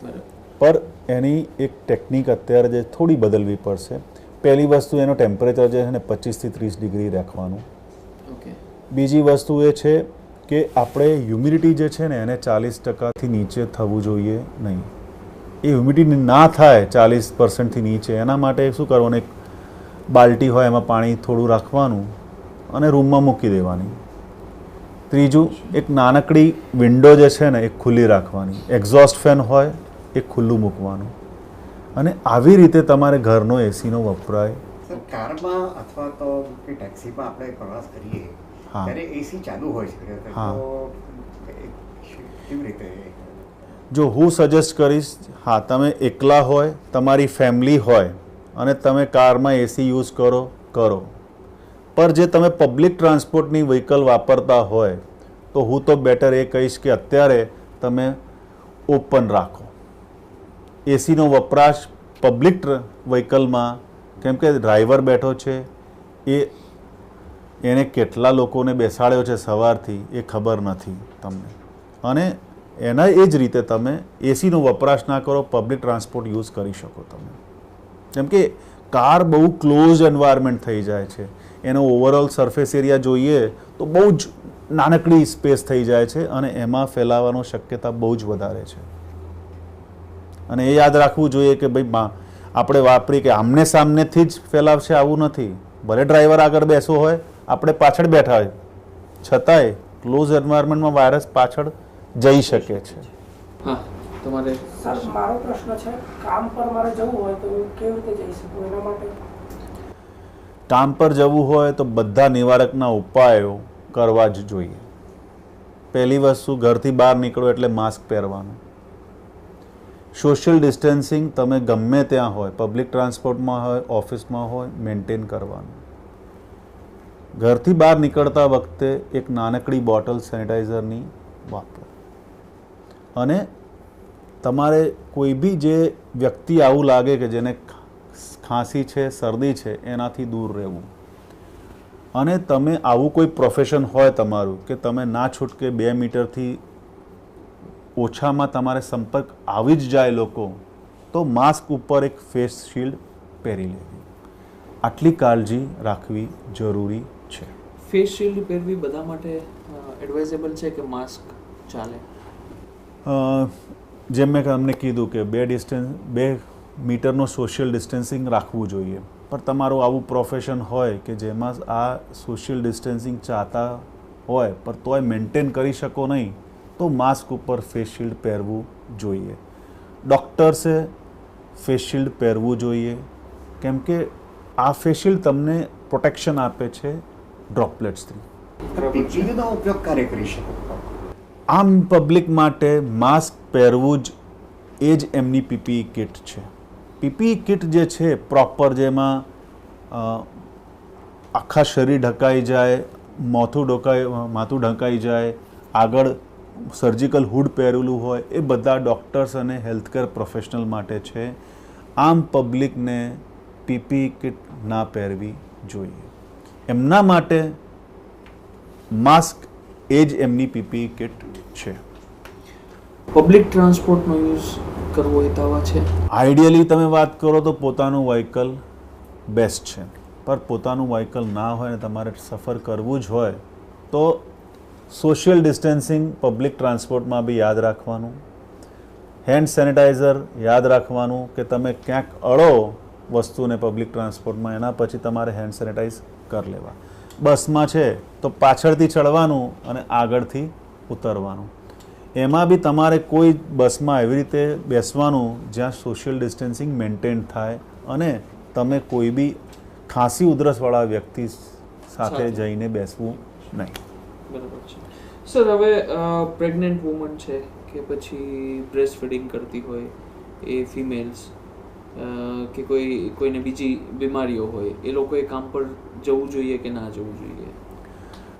બરાબર. પર એની એક ટેકનિક અત્યારે જે થોડી બદલવી પડશે. પહેલી વસ્તુ એનો ટેમ્પરેચર જે છે ને 25 થી 30 ડિગ્રી રાખવાનું. ઓકે. બીજી વસ્તુ એ છે કે આપણે હ્યુમિડિટી જે છે ને એને 40% નીચે થવું જોઈએ નહીં. એ હ્યુમિડિટી ના થાય 40% નીચે, એના માટે શું કરવાનું, એક બાલટી હોય એમાં પાણી થોડું રાખવાનું અને રૂમમાં મૂકી દેવાની. ત્રીજું, એક નાનકડી વિન્ડો જે છે ને એ ખુલ્લી રાખવાની. એક્ઝોસ્ટ ફેન હોય એ ખુલ્લું મૂકવાનું. અને આવી રીતે તમારે ઘરનો એસીનો વપરાય. સર, કારમાં અથવા તો કે ટેક્સીમાં આપણે પ્રવાસ કરીએ ત્યારે એસી ચાલુ હોય છે, તો કેવી રીતે? જો હું સજેસ્ટ કરીશ, હા, તમે એકલા હોય, તમારી ફેમિલી હોય અને તમે કારમાં એસી યુઝ કરો, પર જે તમે પબ્લિક ટ્રાન્સપોર્ટની વ્હીકલ વાપરતા હોય તો હું તો બેટર એ કહીશ કે અત્યારે તમે ઓપન રાખો એસીનો વપરાશ પબ્લિક વ્હીકલમાં. કેમ કે ડ્રાઈવર બેઠો છે, એને કેટલા લોકોને બેસાડ્યો છે સવારથી એ ખબર નથી તમને, અને એના એ જ રીતે તમે એસીનો વપરાશ ના કરો, પબ્લિક ટ્રાન્સપોર્ટ યુઝ કરી શકો તમે. જેમ કે કાર બહુ ક્લોઝ એન્વાયરમેન્ટ થઈ જાય છે, એનો ઓવરઓલ સરફેસ એરિયા જોઈએ તો બહુ જ નાનકડી સ્પેસ થઈ જાય છે અને એમાં ફેલાવાનો શક્યતા બહુ જ વધારે છે. અને એ યાદ રાખવું જોઈએ કે ભાઈ આપણે વાપરી કે આમને સામનેથી જ ફેલાવશે આવું નથી. ભલે ડ્રાઈવર આગળ બેસો હોય, આપણે પાછળ બેઠા હોય, છતાંય ક્લોઝ એન્વાયરમેન્ટમાં વાયરસ પાછળ જઈ શકે છે. હા, તમારે? સર, મારો પ્રશ્ન છે, કામ પર મારે જવું હોય તો કેવી રીતે જઈ શકું? એના માટે કામ પર જવું હોય તો બધા નિવારકના ઉપાયો કરવા જ જોઈએ. પહેલી વસ્તુ, ઘરથી બહાર નીકળો એટલે માસ્ક પહેરવાનું. સોશિયલ ડિસ્ટન્સિંગ તમે ગમે ત્યાં હોય, પબ્લિક ટ્રાન્સપોર્ટમાં હોય, ઓફિસમાં હોય, મેન્ટેન કરવાનું. ઘરથી બહાર નીકળતા વખતે એક નાનકડી બોટલ સેનિટાઈઝરની વાપરો. અને તમારે કોઈ બી જે વ્યક્તિ આવું લાગે કે જેને ખાંસી છે, શરદી છે, એનાથી દૂર રહેવું. અને તમે આવું કોઈ પ્રોફેશન હોય તમારું કે તમે ના છૂટકે 2 મીટરથી ઓછામાં તમારે સંપર્ક આવી જ જાય લોકો, તો માસ્ક ઉપર એક ફેસ શિલ્ડ પહેરી લેવી. આટલી કાળજી રાખવી જરૂરી છે. ફેસ શિલ્ડ પહેરવી બધા માટે એડવાઇઝેબલ છે કે માસ્ક ચાલે? જેમ મેં તમને કીધું કે 2 મીટરનો સોશિયલ ડિસ્ટન્સિંગ રાખવું જોઈએ. પણ તમારું આવું પ્રોફેશન હોય કે જેમાં આ સોશિયલ ડિસ્ટન્સિંગ ચાહતા હોય પણ તોય મેન્ટેન કરી શકો નહીં, તો માસ્ક ઉપર ફેસ શિલ્ડ પહેરવું જોઈએ. ડૉક્ટર્સે ફેસ શિલ્ડ પહેરવું જોઈએ, કેમ કે આ ફેસ શિલ્ડ તમને પ્રોટેક્શન આપે છે ડ્રોપલેટ્સથી. પીપીઈનો ઉપયોગ ક્યારે કરી શકો? આમ પબ્લિક માટે માસ્ક પહેરવું જ એ જ એમની પીપીઈ કિટ છે. પીપીઈ કિટ જે છે પ્રોપર, જેમાં આખા શરીર ઢંકાઈ જાય, માથું ઢંકાઈ જાય, આગળ સર્જિકલ હુડ પહેરેલું હોય, એ બધા ડૉક્ટર્સ અને હેલ્થકેર પ્રોફેશનલ માટે છે. આમ પબ્લિકને પીપીઈ કિટ ના પહેરવી જોઈએ. એમના માટે માસ્ક એ જ એમની પીપીઈ કિટ છે. પબ્લિક ટ્રાન્સપોર્ટનો યુઝ કરવો હિતાવહ છે? આઈડિયલી તમે વાત કરો તો પોતાનું વ્હીકલ બેસ્ટ છે, પર પોતાનું વ્હીકલ ના હોય ને તમારે સફર કરવું જ હોય તો સોશિયલ ડિસ્ટન્સિંગ પબ્લિક ટ્રાન્સપોર્ટમાં બી યાદ રાખવાનું. હેન્ડ સેનિટાઈઝર યાદ રાખવાનું કે તમે ક્યાંક અડો વસ્તુને પબ્લિક ટ્રાન્સપોર્ટમાં, એના પછી તમારે હેન્ડ સેનિટાઈઝ કરી લેવા. બસમાં છે તો પાછળથી ચડવાનું અને આગળથી ઉતરવાનું. એમાં બી તમારે કોઈ બસમાં એવી રીતે બેસવાનું જ્યાં સોશિયલ ડિસ્ટન્સિંગ મેન્ટેન થાય અને તમે કોઈ બી ખાંસી ઉધરસવાળા વ્યક્તિ સાથે જઈને બેસવું નહીં. બરાબર છે. સર, હવે પ્રેગ્નન્ટ વુમન છે કે પછી બ્રેસ્ટ ફીડિંગ કરતી હોય એ ફિમેલ્સ કે કોઈને બીજી બીમારીઓ હોય, એ લોકોએ કામ પર જવું જોઈએ કે ના જવું જોઈએ?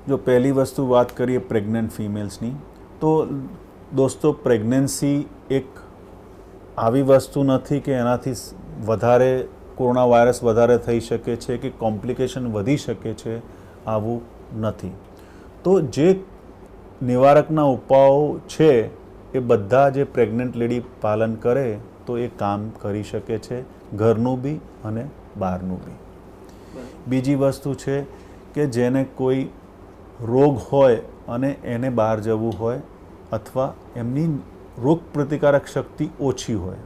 જો પહેલી વસ્તુ વાત કરીએ પ્રેગ્નન્ટ ફિમેલ્સની, તો દોસ્તો પ્રેગ્નન્સી એક આવી વસ્તુ નથી કે એનાથી વધારે કોરોના વાયરસ વધારે થઈ શકે છે કે કોમ્પ્લિકેશન વધી શકે છે, આવું નથી. તો જે નિવારકના ઉપાયો છે એ બધા જે પ્રેગ્નન્ટ લેડી પાલન કરે તો એ કામ કરી શકે છે, ઘરનું બી અને બહારનું બી. બીજી વસ્તુ છે કે જેને કોઈ રોગ હોય અને એને બહાર જવું હોય અથવા એમની રોગ પ્રતિકારક શક્તિ ઓછી હોય,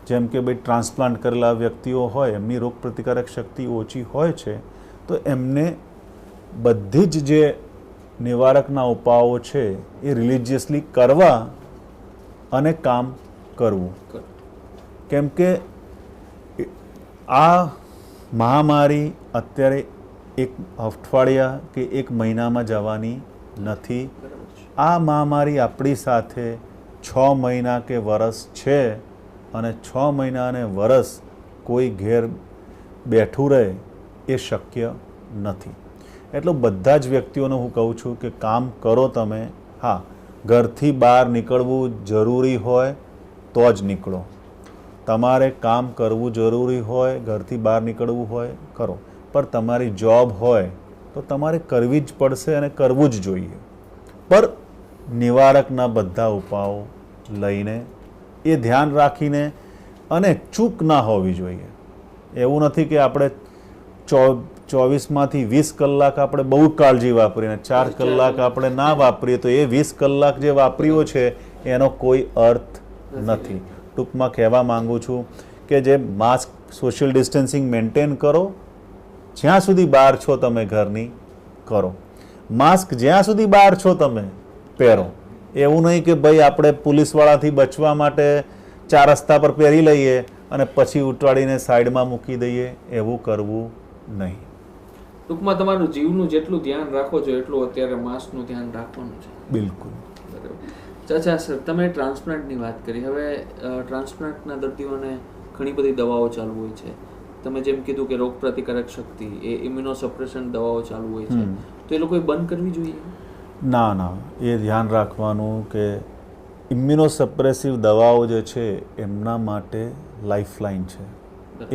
જેમ કે ભાઈ ટ્રાન્સપ્લાન્ટ કરેલા વ્યક્તિઓ હોય એમની રોગ પ્રતિકારક શક્તિ ઓછી હોય છે, તો એમને બધી જ જે નિવારકના ઉપાયો છે એ રિલિજિયસલી કરવા અને કામ કરવું. કેમ કે આ મહામારી અત્યારે એક અઠવાડિયા કે એક મહિનામાં જવાની નથી. આ મહામારી આપણી સાથે 6 મહિના કે વરસ છે અને 6 મહિના અને વરસ કોઈ ઘેર બેઠું રહે એ શક્ય નથી. એટલે બધા જ વ્યક્તિઓને હું કહું છું કે કામ કરો તમે. હા, ઘરથી બહાર નીકળવું જરૂરી હોય તો જ નીકળો. તમારે કામ કરવું જરૂરી હોય, ઘરથી બહાર નીકળવું હોય કરો, પણ તમારી જોબ હોય તો તમારે કરવી જ પડશે અને કરવું જ જોઈએ. પર નિવારકના બધા ઉપાયો લઈને એ ધ્યાન રાખીને અને ચૂક ના હોવી જોઈએ. એવું નથી કે આપણે 24માંથી 20 કલાક આપણે બહુ કાળજી વાપરીને 4 કલાક આપણે ના વાપરીએ તો એ 20 કલાક જે વાપર્યો છે એનો કોઈ અર્થ નથી. ટૂંકમાં કહેવા માંગુ છું કે જે માસ્ક, સોશિયલ ડિસ્ટન્સિંગ મેન્ટેન કરો, જ્યાં સુધી બહાર છો તમે ઘરની કરો. માસ્ક જ્યાં સુધી બહાર છો તમે પહેરો. એવું નહીં કે ભાઈ આપણે પોલીસવાળાથી બચવા માટે 4 રસ્તા પર પહેરી લઈએ અને પછી ઉટાડીને સાઈડમાં મૂકી દઈએ, એવું કરવું નહીં. ટૂંકમાં તમારું જીવનું જેટલું ધ્યાન રાખો છો એટલું અત્યારે માસ્કનું ધ્યાન રાખવાનું છે. બિલકુલ. ચાચા સર, તમે ટ્રાન્સપ્લાન્ટની વાત કરી. હવે ટ્રાન્સપ્લાન્ટના દર્દીઓને ઘણી બધી દવાઓ ચાલુ હોય છે. તમે જેમ કીધું કે રોગ પ્રતિકારક શક્તિ, એ ઇમ્યુનોસપ્રેશન દવાઓ ચાલુ હોય છે, તો એ લોકોએ બંધ કરવી જોઈએ? ના, એ ધ્યાન રાખવાનું કે ઇમ્યુનોસપ્રેસિવ દવાઓ જે છે એમના માટે લાઈફલાઈન છે.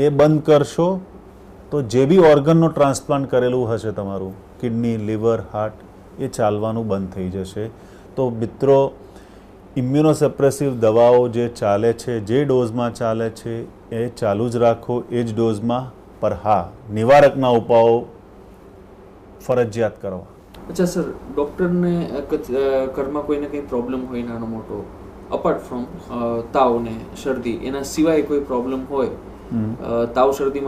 એ બંધ કરશો તો જે બી ઓર્ગનનો ટ્રાન્સપ્લાન્ટ કરેલું હશે તમારું, કિડની, લીવર, હાર્ટ, એ ચાલવાનું બંધ થઈ જશે. તો મિત્રો, ઇમ્યુનોસપ્રેસિવ દવાઓ જે ચાલે છે, જે ડોઝમાં ચાલે છે એ ચાલુ જ રાખો, એ જ ડોઝમાં. પર હા, નિવારકના ઉપાયો ફરજિયાત કરવા. અચ્છા સર, ડૉક્ટરને ઘરમાં કોઈને કંઈ પ્રોબ્લેમ હોય નાનો મોટો, અપાર્ટ ફ્રોમ તાવ ને શરદી, એના સિવાય કોઈ પ્રોબ્લેમ હોય, તાવ શરદી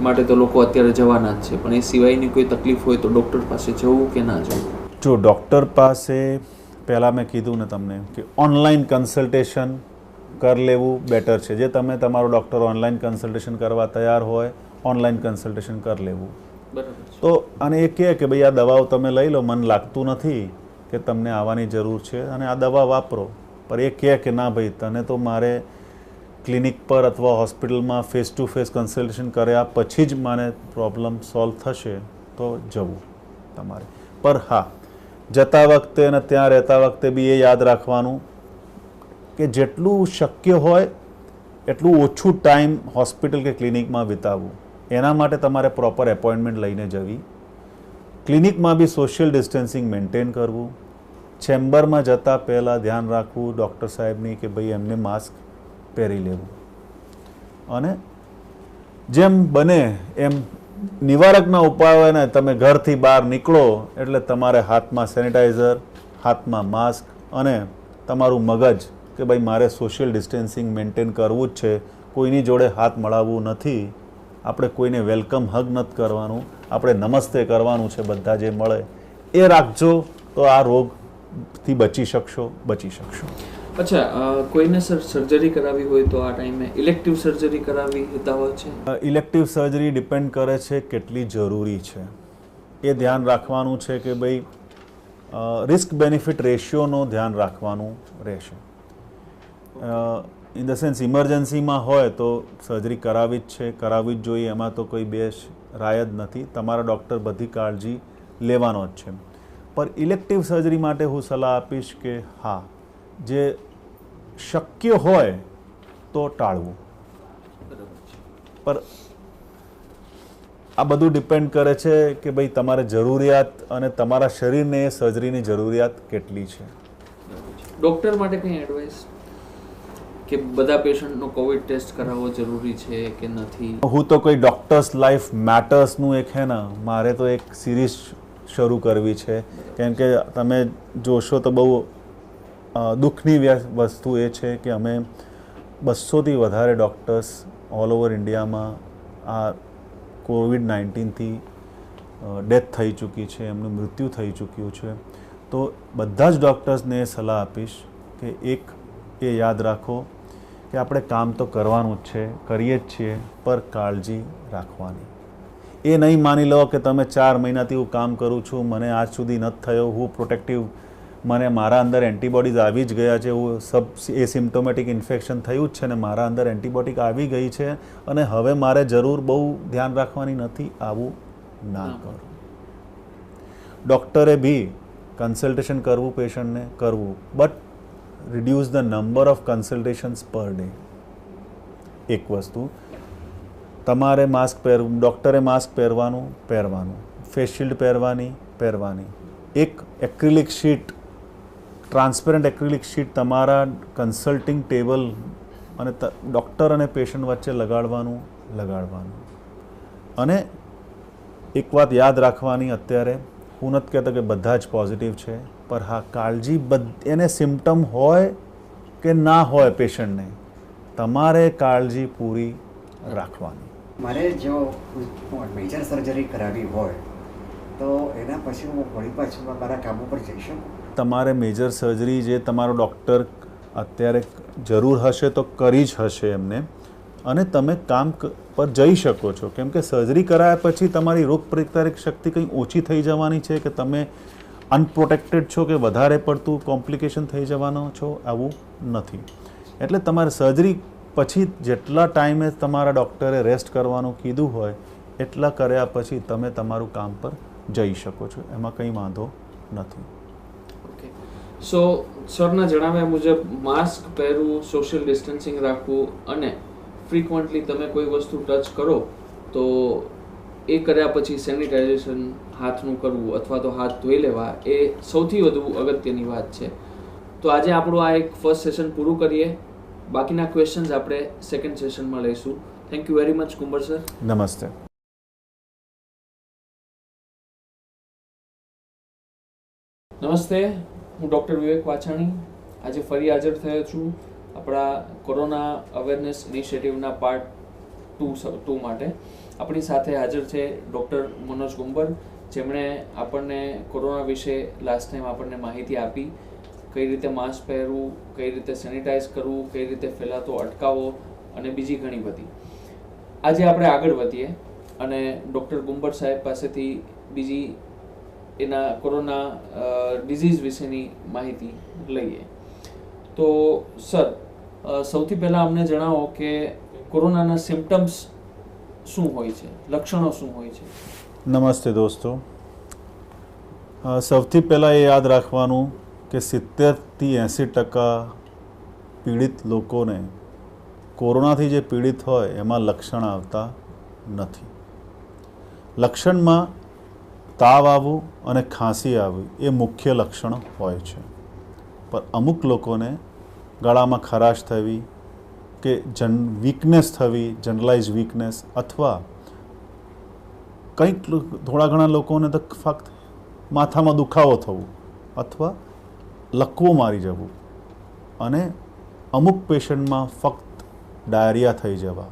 માટે તો લોકો અત્યારે જવાના જ છે, પણ એ સિવાયની કોઈ તકલીફ હોય તો ડૉક્ટર પાસે જવું કે ના જવું? જો ડૉક્ટર પાસે પહેલાં મેં કીધું ને તમને કે ઓનલાઈન કન્સલ્ટેશન કરી લેવું બેટર છે. જે તમે તમારો ડૉક્ટર ઓનલાઈન કન્સલ્ટેશન કરવા તૈયાર હોય, ઓનલાઈન કન્સલ્ટેશન કરી લેવું. તો અને એ કહે કે ભાઈ આ દવાઓ તમે લઈ લો, મને લાગતું નથી કે તમને આવવાની જરૂર છે અને આ દવા વાપરો. પર એ કહે કે ના ભાઈ, તને તો મારે ક્લિનિક પર અથવા હોસ્પિટલમાં ફેસ ટુ ફેસ કન્સલ્ટેશન કર્યા પછી જ મને પ્રોબ્લેમ સોલ્વ થશે, તો જવું તમારે. પર હા, જતા વખતે અને ત્યાં રહેતા વખતે બી એ યાદ રાખવાનું કે જેટલું શક્ય હોય એટલું ઓછું ટાઈમ હોસ્પિટલ કે ક્લિનિકમાં વિતાવવું. એના માટે તમારે પ્રોપર એપોઇન્ટમેન્ટ લઈને જવી. ક્લિનિકમાં બી સોશિયલ ડિસ્ટન્સિંગ મેન્ટેન કરવું. ચેમ્બરમાં જતાં પહેલાં ધ્યાન રાખવું ડૉક્ટર સાહેબની કે ભાઈ એમને માસ્ક પહેરી લેવું. અને જેમ બને એમ નિવારકના ઉપાયો ને તમે ઘરથી બહાર નીકળો એટલે તમારે હાથમાં સેનિટાઈઝર, હાથમાં માસ્ક અને તમારું મગજ કે ભાઈ મારે સોશિયલ ડિસ્ટન્સિંગ મેન્ટેન કરવું જ છે, કોઈની જોડે હાથ મળાવવું નથી, આપણે કોઈને વેલકમ હગ નથી કરવાનું, આપણે નમસ્તે કરવાનું છે બધા જે મળે એ રાખજો, તો આ રોગથી બચી શકશો. અચ્છા, કોઈને સર સર્જરી કરાવી હોય તો આ ટાઈમે ઇલેક્ટિવ સર્જરી કરાવી હિતાવહ છે? ઇલેક્ટિવ સર્જરી ડિપેન્ડ કરે છે કેટલી જરૂરી છે. એ ધ્યાન રાખવાનું છે કે ભાઈ રિસ્ક બેનિફિટ રેશિયોનું ધ્યાન રાખવાનું રહેશે. ઇન ધ સેન્સ ઇમરજન્સીમાં હોય તો સર્જરી કરાવવી જ જોઈએ. એમાં તો કોઈ બે રાય જ નથી. તમારા ડૉક્ટર બધી કાળજી લેવાનો જ છે. પર ઇલેક્ટિવ સર્જરી માટે હું સલાહ આપીશ કે હા, જે શક્ય હોય તો ટાળવું. પર આ બધું ડિપેન્ડ કરે છે કે ભાઈ તમારે જરૂરિયાત અને તમારા શરીરને એ સર્જરીની જરૂરિયાત કેટલી છે. ડૉક્ટર માટે કંઈ એડવાઇસ કે બધા પેશન્ટનો કોવિડ ટેસ્ટ કરાવવો જરૂરી છે કે નથી? હું તો કોઈ ડૉક્ટર્સ લાઈફ મેટર્સનું એક હે ને મારે તો એક સિરીઝ શરૂ કરવી છે, કેમ કે તમે જોશો તો બહુ દુઃખની વસ્તુ એ છે કે અમે 200થી વધારે ડૉક્ટર્સ ઓલ ઓવર ઇન્ડિયામાં આ કોવિડ-19થી ડેથ થઈ ચૂકી છે, એમનું મૃત્યુ થઈ ચૂક્યું છે. તો બધા જ ડૉક્ટર્સને એ સલાહ આપીશ કે એક એ યાદ રાખો કે આપણે કામ તો કરવાનું જ છે, કરીએ જ છીએ, પર કાળજી રાખવાની. એ નહીં માની લો કે તમે 4 મહિનાથી હું કામ કરું છું, મને આજ સુધી નથી થયો, હું પ્રોટેક્ટિવ, મને મારા અંદર એન્ટીબોડીઝ આવી જ ગયા છે, હું એસિમ્પ્ટોમેટિક ઇન્ફેક્શન થયું જ છે ને મારા અંદર એન્ટીબોડીઝ આવી ગઈ છે અને હવે મારે જરૂર બહુ ધ્યાન રાખવાની નથી, આવું ના કરો. ડૉક્ટરે બી કન્સલ્ટેશન કરવું, પેશન્ટને કરવું, but reduce the number of consultations per day. એક વસ્તુ, તમારે માસ્ક પહેરવું, ડૉક્ટરે માસ્ક પહેરવાનું, ફેસ શિલ્ડ પહેરવાની, એક acrylic sheet, transparent acrylic sheet તમારા કન્સલ્ટિંગ ટેબલ અને ડૉક્ટર અને પેશન્ટ વચ્ચે લગાડવાનું. અને એક વાત યાદ રાખવાની, અત્યારે હું નથી કહેતો કે બધા જ પોઝિટિવ છે, પર હા, કાળજી એને સિમ્ટમ હોય કે ના હોય પેશન્ટને, તમારે કાળજી પૂરી રાખવાની. મારે જો મેજર સર્જરી કરાવી હોય તો એના પછી હું વળી પાછું મારા કામ ઉપર જઈ શકું? તમારે મેજર સર્જરી જે તમારો ડૉક્ટર અત્યારે જરૂર હશે તો કરી જ હશે એમને, અને તમે કામ પર જઈ શકો છો, કેમ કે સર્જરી કરાયા પછી તમારી રોગ પ્રતિકારક શક્તિ કંઈ ઓછી થઈ જવાની છે કે તમે અનપ્રોટેક્ટેડ છો કે વધારે પડતું કોમ્પ્લિકેશન થઈ જવાનો છો, આવું નથી. એટલે તમારે સર્જરી પછી જેટલા ટાઈમે તમારા ડૉક્ટરે રેસ્ટ કરવાનું કીધું હોય એટલા કર્યા પછી તમે તમારું કામ પર જઈ શકો છો, એમાં કંઈ વાંધો નથી. ઓકે, સો સરના જણાવ્યા મુજબ માસ્ક પહેરવું, સોશિયલ ડિસ્ટન્સિંગ રાખવું અને ફ્રીક્વન્ટલી તમે કોઈ વસ્તુ ટચ કરો તો એ કર્યા પછી સેનિટાઇઝેશન હાથનું કરવું અથવા તો હાથ ધોઈ લેવા, એ સૌથી વધુ અગત્યની વાત છે. તો આજે આપણું આ એક ફર્સ્ટ સેશન પૂરું કરીએ. બાકીના ક્વેશ્ચન્સ આપણે સેકન્ડ સેશનમાં લઈશું. Thank you very much Kumbar sir. નમસ્તે. નમસ્તે, હું ડૉક્ટર વિવેક વાછાણી આજે ફરી હાજર થયો છું આપણા કોરોના અવેરનેસ ઇનિશિયેટિવના પાર્ટ 2 માટે. આપણી સાથે હાજર છે ડૉક્ટર મનોજ કુંબર, જેમણે આપણને કોરોના વિશે લાસ્ટ ટાઈમ આપણને માહિતી આપી, કઈ રીતે માસ્ક પહેરવું, કઈ રીતે સેનિટાઈઝ કરવું, કઈ રીતે ફેલાતો અટકાવવો અને બીજી ઘણી બધી. આજે આપણે આગળ વધીએ અને ડૉક્ટર કુંબર સાહેબ પાસેથી બીજી એના કોરોના ડિઝીઝ વિશેની માહિતી લઈએ. તો સર, સૌથી પહેલાં અમને જણાવો કે કોરોનાના સિમ્ટમ્સ શું હોય છે, લક્ષણો શું હોય છે? નમસ્તે દોસ્તો. સૌથી પહેલાં એ યાદ રાખવાનું કે 70થી 80% પીડિત લોકોને કોરોનાથી જે પીડિત હોય એમાં લક્ષણ આવતા નથી. લક્ષણમાં તાવ આવવું અને ખાંસી આવવી એ મુખ્ય લક્ષણ હોય છે, પણ અમુક લોકોને ગળામાં ખરાશ થવી કે વીકનેસ થવી, જનરલાઇઝ વીકનેસ, અથવા કંઈક થોડા ઘણા લોકોને તો ફક્ત માથામાં દુખાવો થવું અથવા લકવો મારી જવું, અને અમુક પેશન્ટમાં ફક્ત ડાયરિયા થઈ જવા,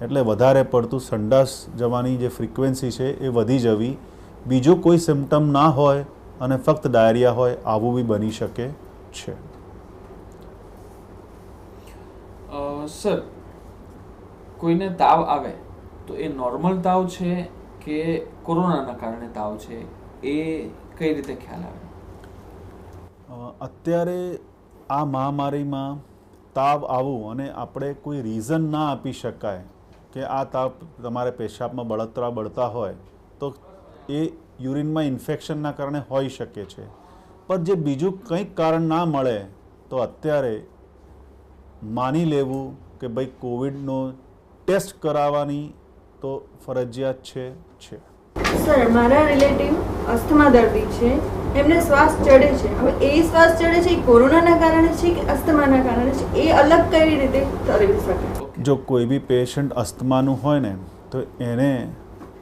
એટલે વધારે પડતું સંડાસ જવાની જે ફ્રિકવન્સી છે એ વધી જવી. બીજો કોઈ સિમ્ટમ ના હોય અને ફક્ત ડાયરિયા હોય, આવું બી બની શકે છે. સર, કોઈને તાવ આવે તો એ નોર્મલ તાવ છે કે કોરોનાના કારણે તાવ છે, એ કઈ રીતે ખ્યાલ આવે? અત્યારે આ મહામારીમાં તાવ આવવું અને આપણે કોઈ રીઝન ના આપી શકાય કે આ તાવ તમારે પેશાબમાં બળતરા બળતા હોય તો એ યુરિનમાં ઇન્ફેક્શનના કારણે હોઈ શકે છે, પણ જે બીજું કંઈક કારણ ના મળે તો અત્યારે માની લેવું કે ભાઈ કોવિડનો ટેસ્ટ કરાવવાની તો ફરજિયાત છે. સર, મારા રિલેટિવ અસ્થમા દર્દી છે, એમને શ્વાસ ચડે છે. હવે એ શ્વાસ ચડે છે એ કોરોનાના કારણે છે કે અસ્થમાના કારણે છે, એ અલગ કેવી રીતે કરી શકે? જો કોઈ બી પેશન્ટ અસ્થમાનું હોય ને તો એને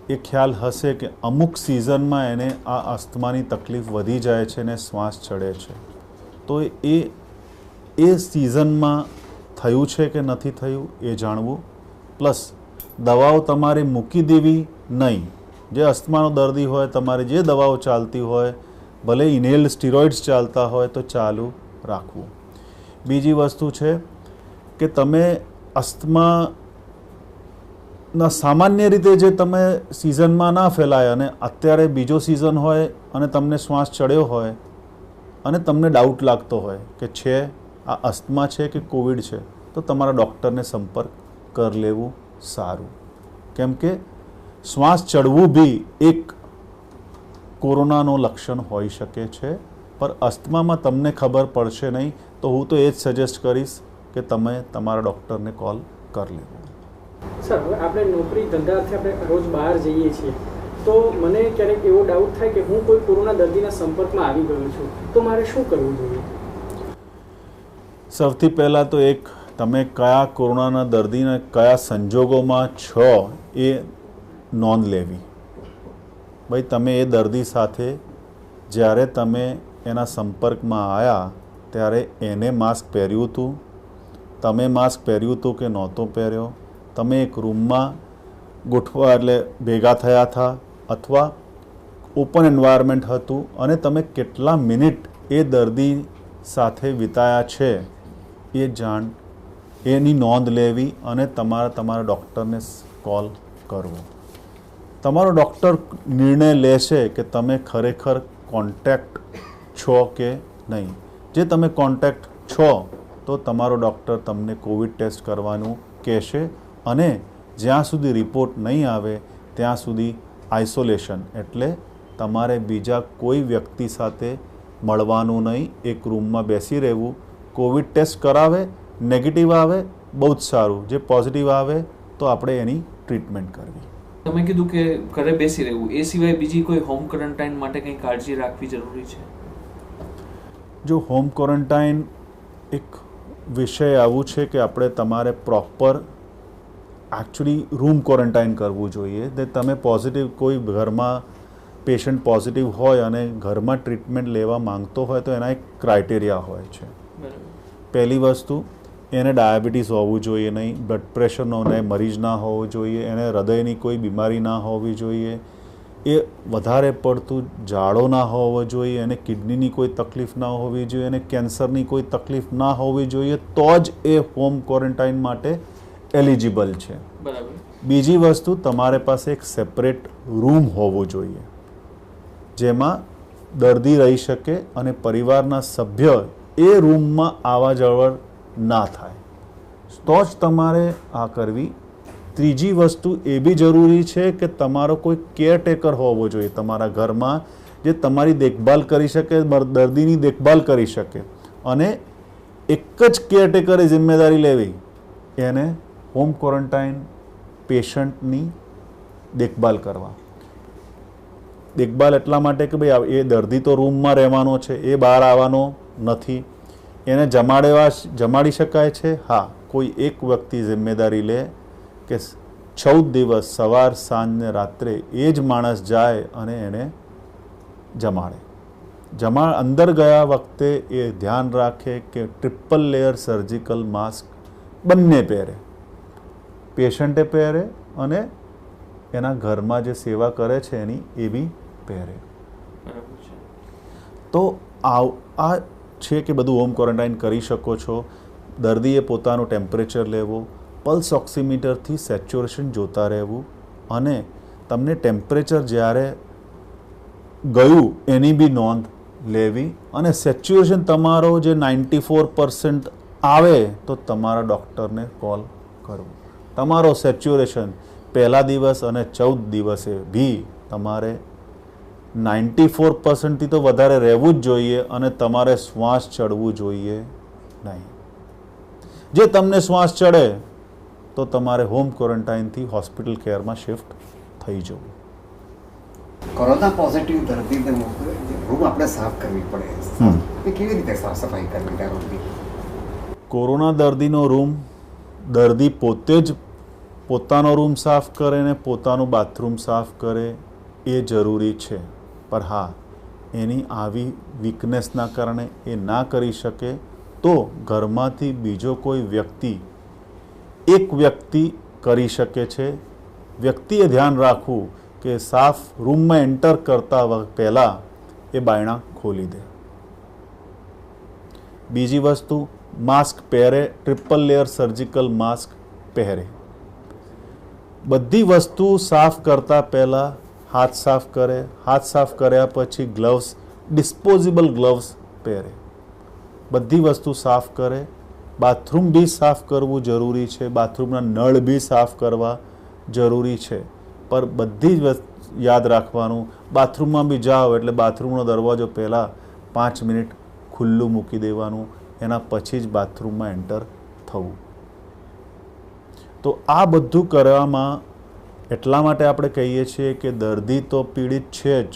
એ ખ્યાલ હશે કે અમુક સિઝનમાં એને આ અસ્થમાની તકલીફ વધી જાય છે ને શ્વાસ ચડે છે, તો એ સિઝનમાં થયું છે કે નથી થયું એ જાણવું. પ્લસ દવાઓ તમારે મૂકી દેવી નહીં. જે અસ્થમાનો દર્દી હોય, તમારે જે દવાઓ ચાલતી હોય, ભલે ઇન્હેલ્ડ સ્ટીરોઇડ્સ ચાલતા હોય તો ચાલુ રાખવું. બીજી વસ્તુ છે કે તમે અસ્થમાના સામાન્ય રીતે જે તમે સિઝનમાં ના ફેલાય અને અત્યારે બીજો સિઝન હોય અને તમને શ્વાસ ચડ્યો હોય અને તમને ડાઉટ લાગતો હોય કે છે આ અસ્થમા છે કે કોવિડ છે, તો તમારા ડૉક્ટરને સંપર્ક કરી લેવું સારું. કેમ કે શ્વાસ ચડવું બી એક કોરોનાનો લક્ષણ હોઈ શકે છે, પણ અસ્થમામાં તમને ખબર પડશે નહીં. તો હું તો એ જ સજેસ્ટ કરીશ કે તમે તમારા ડૉક્ટરને કોલ કરી લેવો. સર, હવે આપણે નોકરી ધંધાથી આપણે રોજ બહાર જઈએ છીએ, તો મને ક્યારેક એવો ડાઉટ થાય કે હું કોઈ કોરોના દર્દીના સંપર્કમાં આવી ગયો છું, તો મારે શું કરવું જોઈએ? સૌથી પહેલાં તો એક, તમે કયા કોરોનાના દર્દીને કયા સંજોગોમાં છો એ નોંધ લેવી. ભાઈ, તમે એ દર્દી સાથે જ્યારે તમે એના સંપર્કમાં આવ્યા ત્યારે એને માસ્ક પહેર્યું હતું, તમે માસ્ક પહેર્યું હતું કે નહોતો પહેર્યો, તમે એક રૂમમાં ગોઠવા એટલે ભેગા થયા હતા અથવા ઓપન એન્વાયરમેન્ટ હતું, અને તમે કેટલા મિનિટ એ દર્દી સાથે વિતાયા છે એ એની નોંધ લેવી અને તમારા ડૉક્ટરને કોલ કરવો. તમારો ડૉક્ટર નિર્ણય લેશે કે તમે ખરેખર કોન્ટેક્ટ છો કે નહીં. જે તમે કોન્ટેક્ટ છો તો તમારો ડૉક્ટર તમને કોવિડ ટેસ્ટ કરવાનું કહેશે, અને જ્યાં સુધી રિપોર્ટ નહીં આવે ત્યાં સુધી આઇસોલેશન એટલે તમારે બીજા કોઈ વ્યક્તિ સાથે મળવાનું નહીં, એક રૂમમાં બેસી રહેવું. કોવિડ ટેસ્ટ કરાવે, નેગેટિવ આવે બહુ જ સારું, જે પોઝિટિવ આવે તો આપણે એની ટ્રીટમેન્ટ કરવી. તમે કીધું કે ઘરે બેસી રહેવું, એ સિવાય બીજી કોઈ હોમ ક્વોરન્ટાઇન માટે કંઈ કાળજી રાખવી જરૂરી છે? જો હોમ ક્વોરન્ટાઇન એક વિષય આવું છે કે આપણે તમારે પ્રોપર એકચ્યુઅલી રૂમ ક્વોરન્ટાઇન કરવું જોઈએ. તે તમે પોઝિટિવ કોઈ ઘરમાં પેશન્ટ પોઝિટિવ હોય અને ઘરમાં ટ્રીટમેન્ટ લેવા માંગતો હોય તો એના એક ક્રાઇટેરિયા હોય છે. પહેલી વસ્તુ, એને ડાયાબિટીસ હોવું જોઈએ નહીં, બ્લડ પ્રેશરનો મરીજ ના હોવો જોઈએ, એને હૃદયની કોઈ બીમારી ના હોવી જોઈએ, એ વધારે પડતું જાડો ના હોવો જોઈએ, એને કિડનીની કોઈ તકલીફ ના હોવી જોઈએ, એને કેન્સરની કોઈ તકલીફ ના હોવી જોઈએ, તો જ એ હોમ ક્વોરન્ટાઇન માટે એલિજિબલ છે. બરાબર. બીજી વસ્તુ, તમારે પાસે એક સેપરેટ રૂમ હોવો જોઈએ જેમાં દર્દી રહી શકે અને પરિવારના સભ્ય એ રૂમમાં આવવા જવળ ના થાય, તો જ તમારે આ કરવી. ત્રીજી વસ્તુ એ બી જરૂરી છે કે તમારો કોઈ કેરટેકર હોવો જોઈએ તમારા ઘરમાં, જે તમારી દેખભાલ કરી શકે, દર્દીની દેખભાલ કરી શકે, અને એક જ કેરટેકરે જિમ્મેદારી લેવી એને હોમ ક્વોરન્ટાઇન પેશન્ટની દેખભાલ કરવા. દેખભાલ એટલા માટે કે ભાઈ એ દર્દી તો રૂમમાં રહેવાનો છે, એ બહાર આવવાનો નથી. એને જમાડી શકાય છે, હા, કોઈ એક વ્યક્તિ જિમ્મેદારી લે કે 14 દિવસ સવાર સાંજ ને રાત્રે એ જ માણસ જાય અને એને જમાડે. અંદર ગયા વખતે એ ધ્યાન રાખે કે ટ્રિપલ લેયર સર્જિકલ માસ્ક બંને પહેરે, પેશન્ટે પહેરે અને એના ઘરમાં જે સેવા કરે છે એની એ બી પહેરે. તો આ છે કે બધું હોમ ક્વોરન્ટાઇન કરી શકો છો. દર્દીએ પોતાનું ટેમ્પરેચર લેવું, પલ્સ ઓક્સિમીટરથી સેચ્યુરેશન જોતા રહેવું, અને તમને ટેમ્પરેચર જ્યારે ગયું એની બી નોંધ લેવી, અને સેચ્યુરેશન તમારો જે 94% આવે તો તમારા ડૉક્ટરને કોલ કરવો. તમારો સેચ્યુરેશન પહેલા દિવસ અને 14 દિવસે બી તમારે 94%થી તો વધારે રહેવું જ જોઈએ અને તમારે શ્વાસ ચડવું જોઈએ નહીં. જે તમને શ્વાસ ચડે તો તમારે હોમ ક્વોરન્ટાઇનથી હોસ્પિટલ કેરમાં શિફ્ટ થઈ જવું. કોરોના પોઝિટિવ દર્દીને રૂમ આપણે સાફ કરવી પડે, એ કેવી રીતે સાફ સફાઈ કરવી ત્યાં રૂમની? કોરોના દર્દીનો રૂમ દર્દી પોતે જ પોતાનો રૂમ સાફ કરે ને પોતાનું બાથરૂમ સાફ કરે એ જરૂરી છે. પણ હા, એની આવી વીકનેસના કારણે એ ના કરી શકે તો ઘરમાંથી બીજો કોઈ વ્યક્તિ, એક વ્યક્તિ કરી શકે છે. વ્યક્તિએ ધ્યાન રાખવું કે સાફ રૂમમાં એન્ટર કરતા પહેલાં એ બાયણા ખોલી દે. બીજી વસ્તુ, માસ્ક પહેરે, ટ્રિપલ લેયર સર્જિકલ માસ્ક પહેરે. બધી વસ્તુ સાફ કરતાં પહેલાં હાથ સાફ કરે, હાથ સાફ કર્યા પછી ગ્લવ્સ, ડિસ્પોઝેબલ ગ્લવ્સ પહેરે. બધી વસ્તુ સાફ કરે. બાથરૂમ બી સાફ કરવું જરૂરી છે, બાથરૂમના નળ બી સાફ કરવા જરૂરી છે. પર બધી જ યાદ રાખવાનું, બાથરૂમમાં બી જાઓ એટલે બાથરૂમનો દરવાજો પહેલાં 5 મિનિટ ખુલ્લું મૂકી દેવાનું, એના પછી જ બાથરૂમમાં એન્ટર થવું. તો આ બધું કરવામાં એટલા માટે આપણે કહીએ છીએ કે દર્દી તો પીડિત છે જ,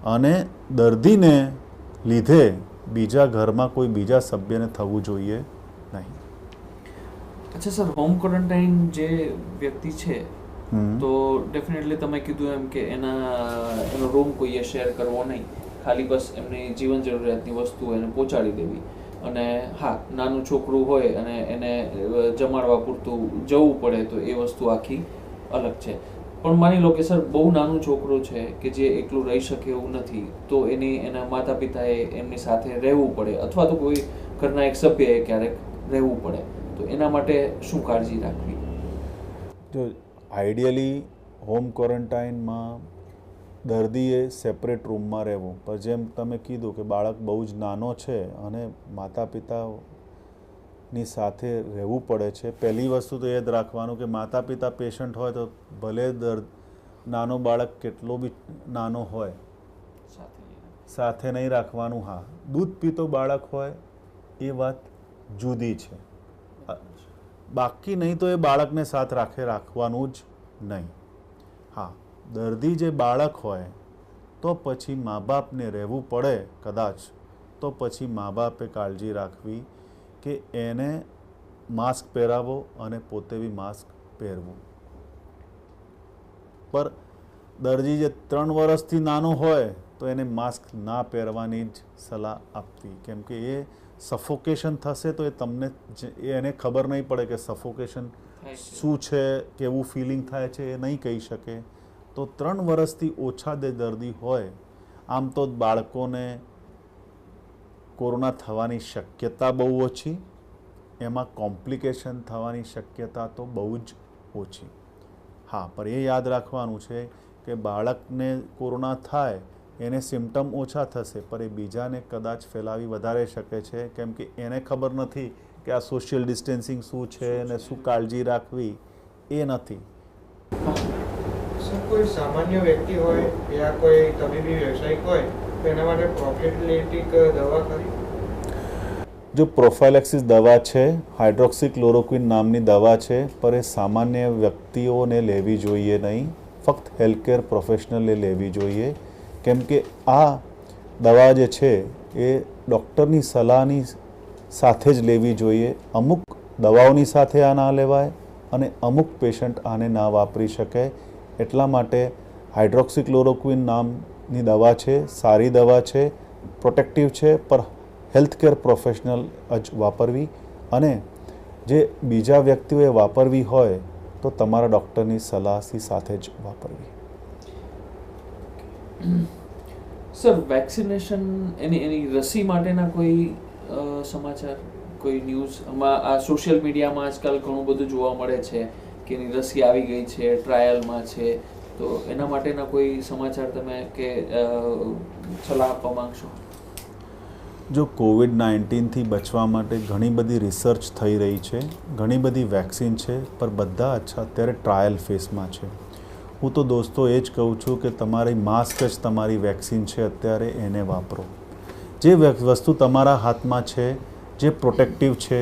અને દર્દીને લીધે બીજા ઘરમાં કોઈ બીજા સભ્યને થવું જોઈએ નહીં. અચ્છા સર, હોમ ક્વોરન્ટાઇન જે વ્યક્તિ છે તો ડેફિનેટલી તમે કીધું એમ કે એનો રૂમ કોઈએ શેર કરવો નહીં, ખાલી બસ એમની જીવન જરૂરિયાતની વસ્તુ એને પહોંચાડી દેવી. અને હા, નાનું છોકરું હોય અને એને જમાડવા પૂરતું જવું પડે તો એ વસ્તુ આખી અલગ છે. પણ માની લો કે સર બહુ નાનું છોકરું છે કે જે એકલું રહી શકે એવું નથી, તો એના માતા પિતાએ એમની સાથે રહેવું પડે, અથવા તો કોઈ ઘરના એક સભ્યએ ક્યારેક રહેવું પડે, તો એના માટે શું કાળજી રાખવી? જો આઈડિયલી હોમ ક્વોરન્ટાઇનમાં દર્દીએ સેપરેટ રૂમમાં રહેવું. પણ જેમ તમે કીધું કે બાળક બહુ જ નાનો છે અને માતા પિતાની સાથે રહેવું પડે છે, પહેલી વસ્તુ તો એ જ રાખવાનું કે માતા પિતા પેશન્ટ હોય તો ભલે નાનો બાળક કેટલો બી નાનો હોય સાથે નહીં રાખવાનું. હા, દૂધ પીતો બાળક હોય એ વાત જુદી છે, બાકી નહીં તો એ બાળકને સાથ રાખવાનું જ નહીં. હા, દર્દી જે બાળક હોય તો પછી મા બાપને રહેવું પડે કદાચ, તો પછી મા બાપે કાળજી રાખવી કે એને માસ્ક પહેરાવો અને પોતે બી માસ્ક પહેરવું. પર દર્દી જે 3 વર્ષથી નાનો હોય તો એને માસ્ક ના પહેરવાની જ સલાહ આપવી, કેમ કે એ સફોકેશન થશે તો એને ખબર નહીં પડે કે સફોકેશન શું છે, કેવું ફિલિંગ થાય છે, એ નહીં કહી શકે. તો 3 વર્ષથી ઓછા જે દર્દી હોય, આમ તો બાળકોને કોરોના થવાની શક્યતા બહુ ઓછી, એમાં કોમ્પ્લિકેશન થવાની શક્યતા તો બહુ જ ઓછી. હા, પણ એ યાદ રાખવાનું છે કે બાળકને કોરોના થાય એને સિમ્ટમ ઓછા થશે, પણ એ બીજાને કદાચ ફેલાવી વધારે શકે છે, કેમ કે એને ખબર નથી કે આ સોશિયલ ડિસ્ટન્સિંગ શું છે અને શું કાળજી રાખવી એ નથી. કોઈ સામાન્ય વ્યક્તિ હોય યા કોઈ તબીબી વ્યવસાયિક હોય તો એના માટે પ્રોફિલેટિક દવા ખરી? જો પ્રોફાઇલેક્સિસ દવા છે, હાઇડ્રોક્સીક્લોરોક્વિન નામની દવા છે, પર એ સામાન્ય વ્યક્તિઓને લેવી જોઈએ નહીં, ફક્ત હેલ્થકેર પ્રોફેશનલે લેવી જોઈએ. કેમ કે આ દવા જે છે એ ડૉક્ટરની સલાહની સાથે જ લેવી જોઈએ. અમુક દવાઓની સાથે આ ના લેવાય અને અમુક પેશન્ટ આને ના વાપરી શકે. એટલા માટે હાઇડ્રોક્સીક્લોરોક્વિન નામની દવા છે, સારી દવા છે, પ્રોટેક્ટિવ છે, પર હેલ્થકેર પ્રોફેશનલ જ વાપરવી. અને જે બીજા વ્યક્તિઓએ વાપરવી હોય તો તમારા ડૉક્ટરની સલાહની સાથે જ વાપરવી. સર, વેક્સિનેશન એની રસી માટેના કોઈ સમાચાર, કોઈ ન્યૂઝ? આ સોશિયલ મીડિયામાં આજકાલ ઘણું બધું જોવા મળે છે કે એની રસી આવી ગઈ છે, ટ્રાયલમાં છે, તો એના માટેના કોઈ સમાચાર તમે કે સલાહ આપવા માંગશો? જો કોવિડ-19થી બચવા માટે ઘણી બધી રિસર્ચ થઈ રહી છે, ઘણી બધી વેક્સિન છે, પર બધા અત્યારે ટ્રાયલ ફેઝમાં છે. હું તો દોસ્તો એ જ કહું છું કે તમારી માસ્ક જ તમારી વેક્સિન છે. અત્યારે એને વાપરો. જે વસ્તુ તમારા હાથમાં છે, જે પ્રોટેક્ટિવ છે,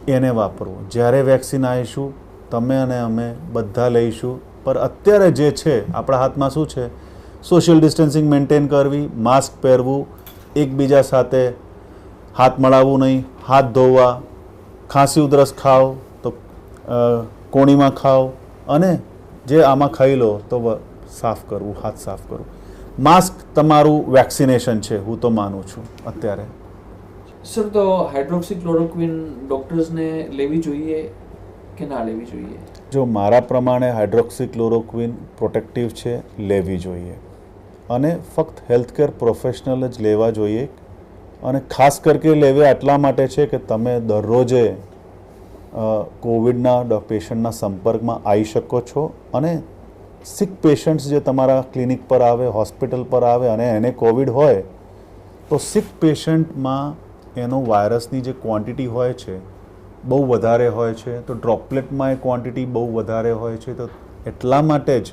એને વાપરો. જ્યારે વેક્સિન આવીશું તમે અને અમે બધા લઈશું. પર અત્યારે જે છે આપણા હાથમાં શું છે? સોશિયલ ડિસ્ટન્સિંગ મેન્ટેન કરવી, માસ્ક પહેરવું, એકબીજા સાથે હાથ મળાવવું નહીં, હાથ ધોવા, ખાંસી ઉધરસ ખાઓ તો કોણીમાં ખાઓ, અને જે આમાં ખાઈ લો તો સાફ કરવું, હાથ સાફ કરવું. માસ્ક તમારું વેક્સિનેશન છે, હું તો માનું છું અત્યારે. સર, તો હાઇડ્રોક્સીક્લોરોક્વિન ડૉક્ટર્સને લેવી જોઈએ કે ના લેવી જોઈએ? જો મારા પ્રમાણે હાઇડ્રોક્સીક્લોરોક્વિન પ્રોટેક્ટિવ છે, લેવી જોઈએ. અને ફક્ત હેલ્થકેર પ્રોફેશનલ જ લેવા જોઈએ. અને ખાસ કરીને લેવા એટલા માટે છે કે તમે દરરોજે કોવિડના પેશન્ટના સંપર્કમાં આવી શકો છો. અને સિક પેશન્ટ્સ જે તમારા ક્લિનિક પર આવે, હોસ્પિટલ પર આવે અને એને કોવિડ હોય તો સિક પેશન્ટમાં એનો વાયરસની જે ક્વોન્ટિટી હોય છે બહુ વધારે હોય છે. તો ડ્રોપલેટમાં એ ક્વોન્ટિટી બહુ વધારે હોય છે. તો એટલા માટે જ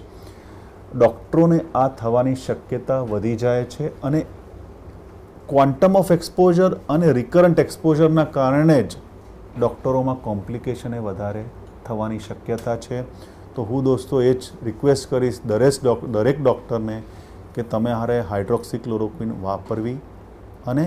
ડૉક્ટરોને આ થવાની શક્યતા વધી જાય છે. અને ક્વોન્ટમ ઓફ એક્સપોઝર અને રિકરન્ટ એક્સપોઝરના કારણે જ ડૉક્ટરોમાં કોમ્પ્લિકેશને વધારે થવાની શક્યતા છે. તો હું દોસ્તો એ જ રિક્વેસ્ટ કરીશ દરેક ડૉક્ટરને કે તમે હારે હાઇડ્રોક્સીક્લોરોક્વિન વાપરવી. અને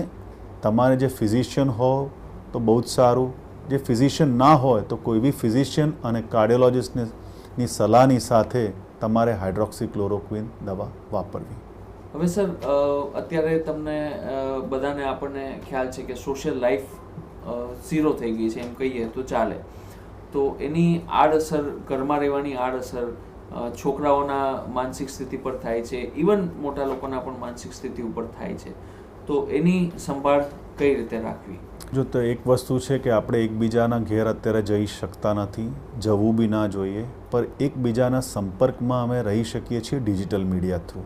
તમારે જે ફિઝિશિયન હોય તો બહુ જ સારું. જે ફિઝિશિયન ના હોય તો કોઈ બી ફિઝિશિયન અને કાર્ડિયોલોજિસ્ટની સલાહની સાથે તમારે હાઇડ્રોક્સીક્લોરોક્વિન દવા વાપરવી. હવે સર, અત્યારે તમને બધાને આપણને ખ્યાલ છે કે સોશિયલ લાઈફ ઝીરો થઈ ગઈ છે એમ કહીએ તો ચાલે. તો એની આડઅસર, ઘરમાં રહેવાની આડઅસર છોકરાઓના માનસિક સ્થિતિ પર થાય છે, ઇવન મોટા લોકોના પણ માનસિક સ્થિતિ ઉપર થાય છે. તો એની સંભાળ કઈ રીતે રાખવી? જો તો એક વસ્તુ છે કે આપણે એકબીજાના ઘેર અત્યારે જઈ શકતા નથી, જવું બી ના જોઈએ. પર એકબીજાના સંપર્કમાં અમે રહી શકીએ છીએ ડિજિટલ મીડિયા થ્રુ.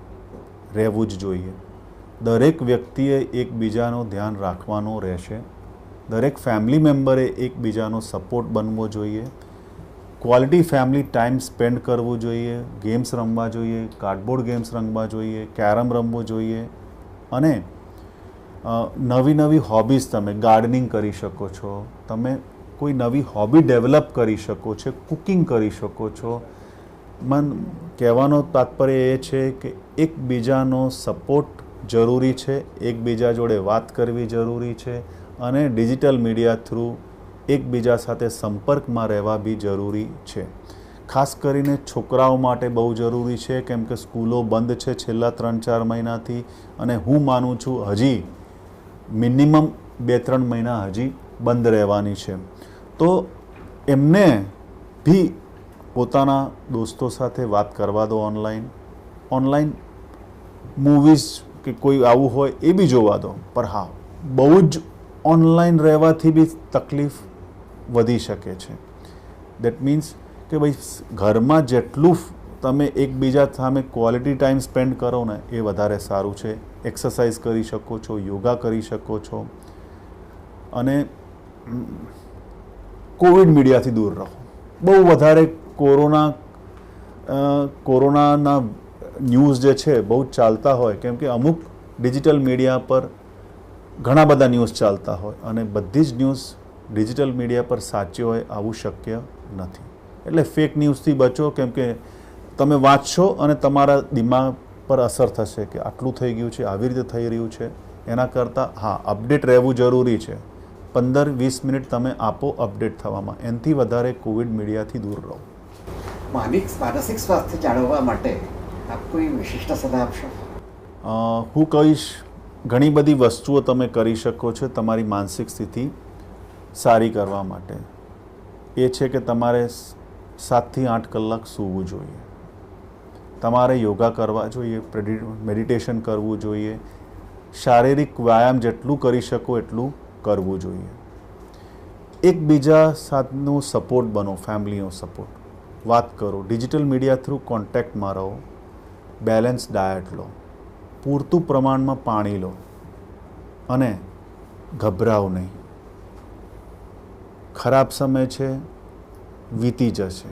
રહેવું જ જોઈએ. દરેક વ્યક્તિએ એકબીજાનું ધ્યાન રાખવાનું રહેશે. દરેક ફેમિલી મેમ્બરે એકબીજાનો સપોર્ટ બનવો જોઈએ. ક્વોલિટી ફેમિલી ટાઈમ સ્પેન્ડ કરવું જોઈએ. ગેમ્સ રમવા જોઈએ, કાર્ડબોર્ડ ગેમ્સ રમવા જોઈએ, કેરમ રમવું જોઈએ. અને નવી નવી હોબીઝ, તમે ગાર્ડનિંગ કરી શકો છો, તમે કોઈ નવી હોબી ડેવલપ કરી શકો છો, કુકિંગ કરી શકો છો. કહેવાનો તાત્પર્ય એ છે કે એકબીજાનો સપોર્ટ જરૂરી છે, એકબીજા જોડે વાત કરવી જરૂરી છે. અને ડિજિટલ મીડિયા થ્રુ એકબીજા સાથે સંપર્કમાં રહેવા બી જરૂરી છે. ખાસ કરીને છોકરાઓ માટે બહુ જરૂરી છે, કેમ કે સ્કૂલો બંધ છે છેલ્લા 3-4 મહિનાથી. અને હું માનું છું હજી મિનિમમ 2-3 મહિના હજી બંધ રહેવાની છે. તો એમને બી પોતાના દોસ્તો સાથે વાત કરવા દો. ઓનલાઈન મૂવીઝ કે કોઈ આવું હોય એ બી જોવા દો. પર હા, બહુ જ ઓનલાઈન રહેવાથી બી તકલીફ વધી શકે છે. દેટ મીન્સ કે ભાઈ ઘરમાં જેટલું તમે એકબીજા સામે ક્વોલિટી ટાઈમ સ્પેન્ડ કરો ને એ વધારે સારું છે. એક્સરસાઇઝ કરી શકો છો, યોગા કરી શકો છો. અને કોવિડ મીડિયાથી દૂર રહો. બહુ વધારે કોરોનાના ન્યૂઝ જે છે બહુ જ ચાલતા હોય, કેમ કે અમુક ડિજિટલ મીડિયા પર ઘણા બધા ન્યૂઝ ચાલતા હોય અને બધી જ ન્યૂઝ ડિજિટલ મીડિયા પર સાચી હોય આવું શક્ય નથી. એટલે ફેક ન્યૂઝથી બચો, કેમ કે તમે વાંચશો અને તમારા દિમાગ પર અસર થશે કે આટલું થઈ ગયું છે, આવી રીતે થઈ રહ્યું છે. એના કરતાં હા, અપડેટ રહેવું જરૂરી છે. 15-20 મિનિટ તમે આપો અપડેટ થવામાં. એનાથી વધારે કોવિડ મીડિયાથી દૂર રહો. માનસિક સ્વાસ્થ્ય જાળવવા માટે આપ કોઈ વિશિષ્ટ સલાહ આપશો? હું કહીશ, ઘણી બધી વસ્તુઓ તમે કરી શકો છો તમારી માનસિક સ્થિતિ સારી કરવા માટે. એ છે કે તમારે 7થી 8 કલાક સૂવું જોઈએ. તમારે યોગા કરવા જોઈએ, મેડિટેશન કરવું જોઈએ. શારીરિક વ્યાયામ જેટલું કરી શકો એટલું કરવું જોઈએ. એકબીજા સાથનો સપોર્ટ બનો, ફેમિલીનો સપોર્ટ. વાત કરો, ડિજિટલ મીડિયા થ્રુ કોન્ટેક્ટમાં રહો. બેલેન્સ ડાયટ લો, પૂરતું પ્રમાણમાં પાણી લો અને ગભરાઓ નહીં. ખરાબ સમય છે, વીતી જશે.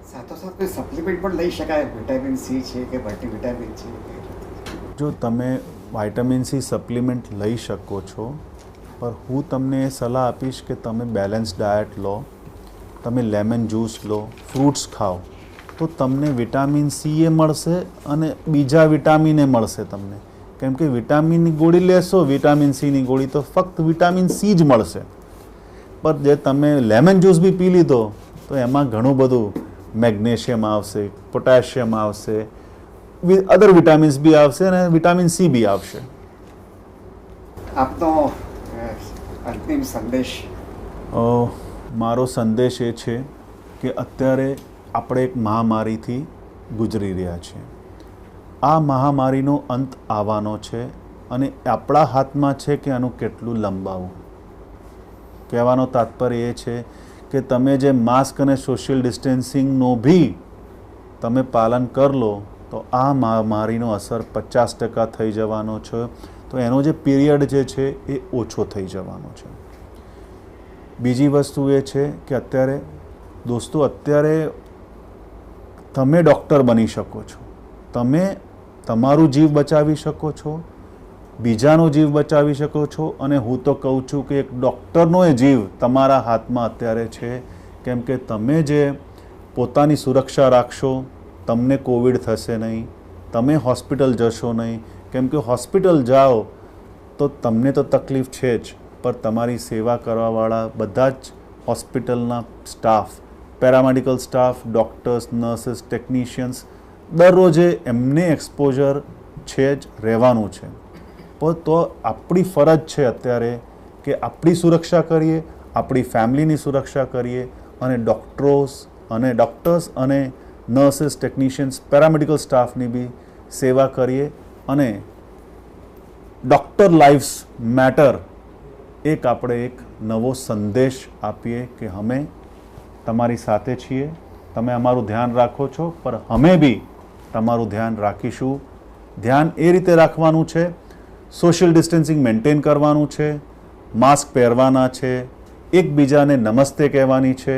સાથોસાથ કોઈ સપ્લિમેન્ટ પણ લઈ શકાય, વિટામિન સી છે કે મલ્ટીવિટામિન છે? જો તમે વિટામિન સી સપ્લિમેન્ટ લઈ શકો છો, પણ હું તમને એ સલાહ આપીશ કે તમે બેલેન્સ ડાયટ લો, તમે લેમન જ્યુસ લો, ફ્રૂટ્સ ખાઓ, તો તમને વિટામિન સી એ મળશે અને બીજા વિટામિન એ મળશે તમને. કેમ કે વિટામિનની ગોળી લેશો, વિટામિન સીની ગોળી, તો ફક્ત વિટામિન સી જ મળશે. પણ જે તમે લેમન જ્યુસ બી પી લીધો તો એમાં ઘણું બધું મેગ્નેશિયમ આવશે, પોટેશિયમ આવશે, અધર વિટામિન્સ બી આવશે અને વિટામિન સી બી આવશે. આપનો અંતિમ સંદેશ? મારો સંદેશ એ છે કે અત્યારે આપણે એક મહામારીથી ગુજરી રહ્યા છીએ. આ મહામારીનો અંત આવવાનો છે અને આપણા હાથમાં છે કે આનું કેટલું લંબાવવું. કહેવાનો તાત્પર્ય એ છે કે તમે જે માસ્ક અને સોશિયલ ડિસ્ટન્સિંગનો બી તમે પાલન કરી લો તો આ મહામારીનો અસર 50% થઈ જવાનો છે. તો એનો જે પીરિયડ જે છે એ ઓછો થઈ જવાનો છે. બીજી વસ્તુ એ છે કે અત્યારે દોસ્તો, અત્યારે તમે ડૉક્ટર બની શકો છો, તમે તમારું જીવ બચાવી શકો છો, બીજાનો જીવ બચાવી શકો છો. અને હું તો કહું છું કે એક ડૉક્ટરનો એ જીવ તમારા હાથમાં અત્યારે છે. કેમ કે તમે જે પોતાની સુરક્ષા રાખશો, તમને કોવિડ થશે નહીં, તમે હોસ્પિટલ જશો નહીં. કેમ કે હોસ્પિટલ જાઓ તો તમને તો તકલીફ છે જ, પણ તમારી સેવા કરવાવાળા બધા જ હોસ્પિટલના staff, paramedical staff, doctors, nurses, technicians, દરરોજે એમને એક્સપોઝર છે જ, રહેવાનું છે. પણ તો આપણી ફરજ છે અત્યારે કે આપણી સુરક્ષા કરીએ, આપણી ફેમિલીની સુરક્ષા કરીએ અને ડૉક્ટર્સ અને નર્સિસ, ટેકનિશિયન્સ, પેરામેડિકલ સ્ટાફની બી સેવા કરીએ. અને ડૉક્ટર લાઈવ્સ મેટર એક આપણે એક નવો સંદેશ આપીએ કે અમે તમારી સાથે છીએ, તમે અમારું ધ્યાન રાખો છો, પણ અમે બી તમારું ધ્યાન રાખીશું. ધ્યાન એ રીતે રાખવાનું છે, સોશિયલ ડિસ્ટન્સિંગ મેન્ટેન કરવાનું છે, માસ્ક પહેરવાના છે, એકબીજાને નમસ્તે કહેવાની છે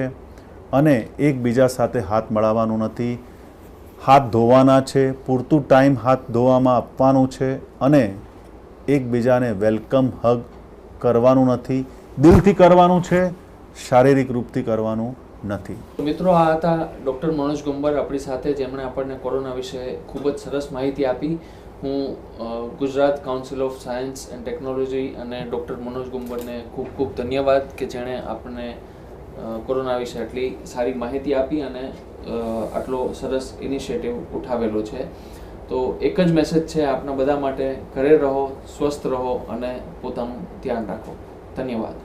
અને એકબીજા સાથે હાથ મળાવવાનું નથી. હાથ ધોવાના છે, પૂરતું ટાઈમ હાથ ધોવામાં આપવાનું છે અને એકબીજાને વેલકમ હગ કરવાનું નથી. દિલથી કરવાનું છે, શારીરિક રૂપથી કરવાનું નથી. મિત્રો, આ હતા ડૉક્ટર મનોજ ગુંબર આપણી સાથે, જેમણે આપણને કોરોના વિશે ખૂબ જ સરસ માહિતી આપી. હું Gujarat council of science and technology અને ડૉક્ટર મનોજ ગુંબરને ખૂબ ખૂબ ધન્યવાદ કે જેણે આપણને કોરોના વિશે આટલી સારી માહિતી આપી અને આટલો સરસ ઇનિશિયેટિવ ઉઠાવેલો છે. તો એક જ મેસેજ છે આપના બધા માટે, ઘરે રહો, સ્વસ્થ રહો અને પોતાનું ધ્યાન રાખો. ધન્યવાદ.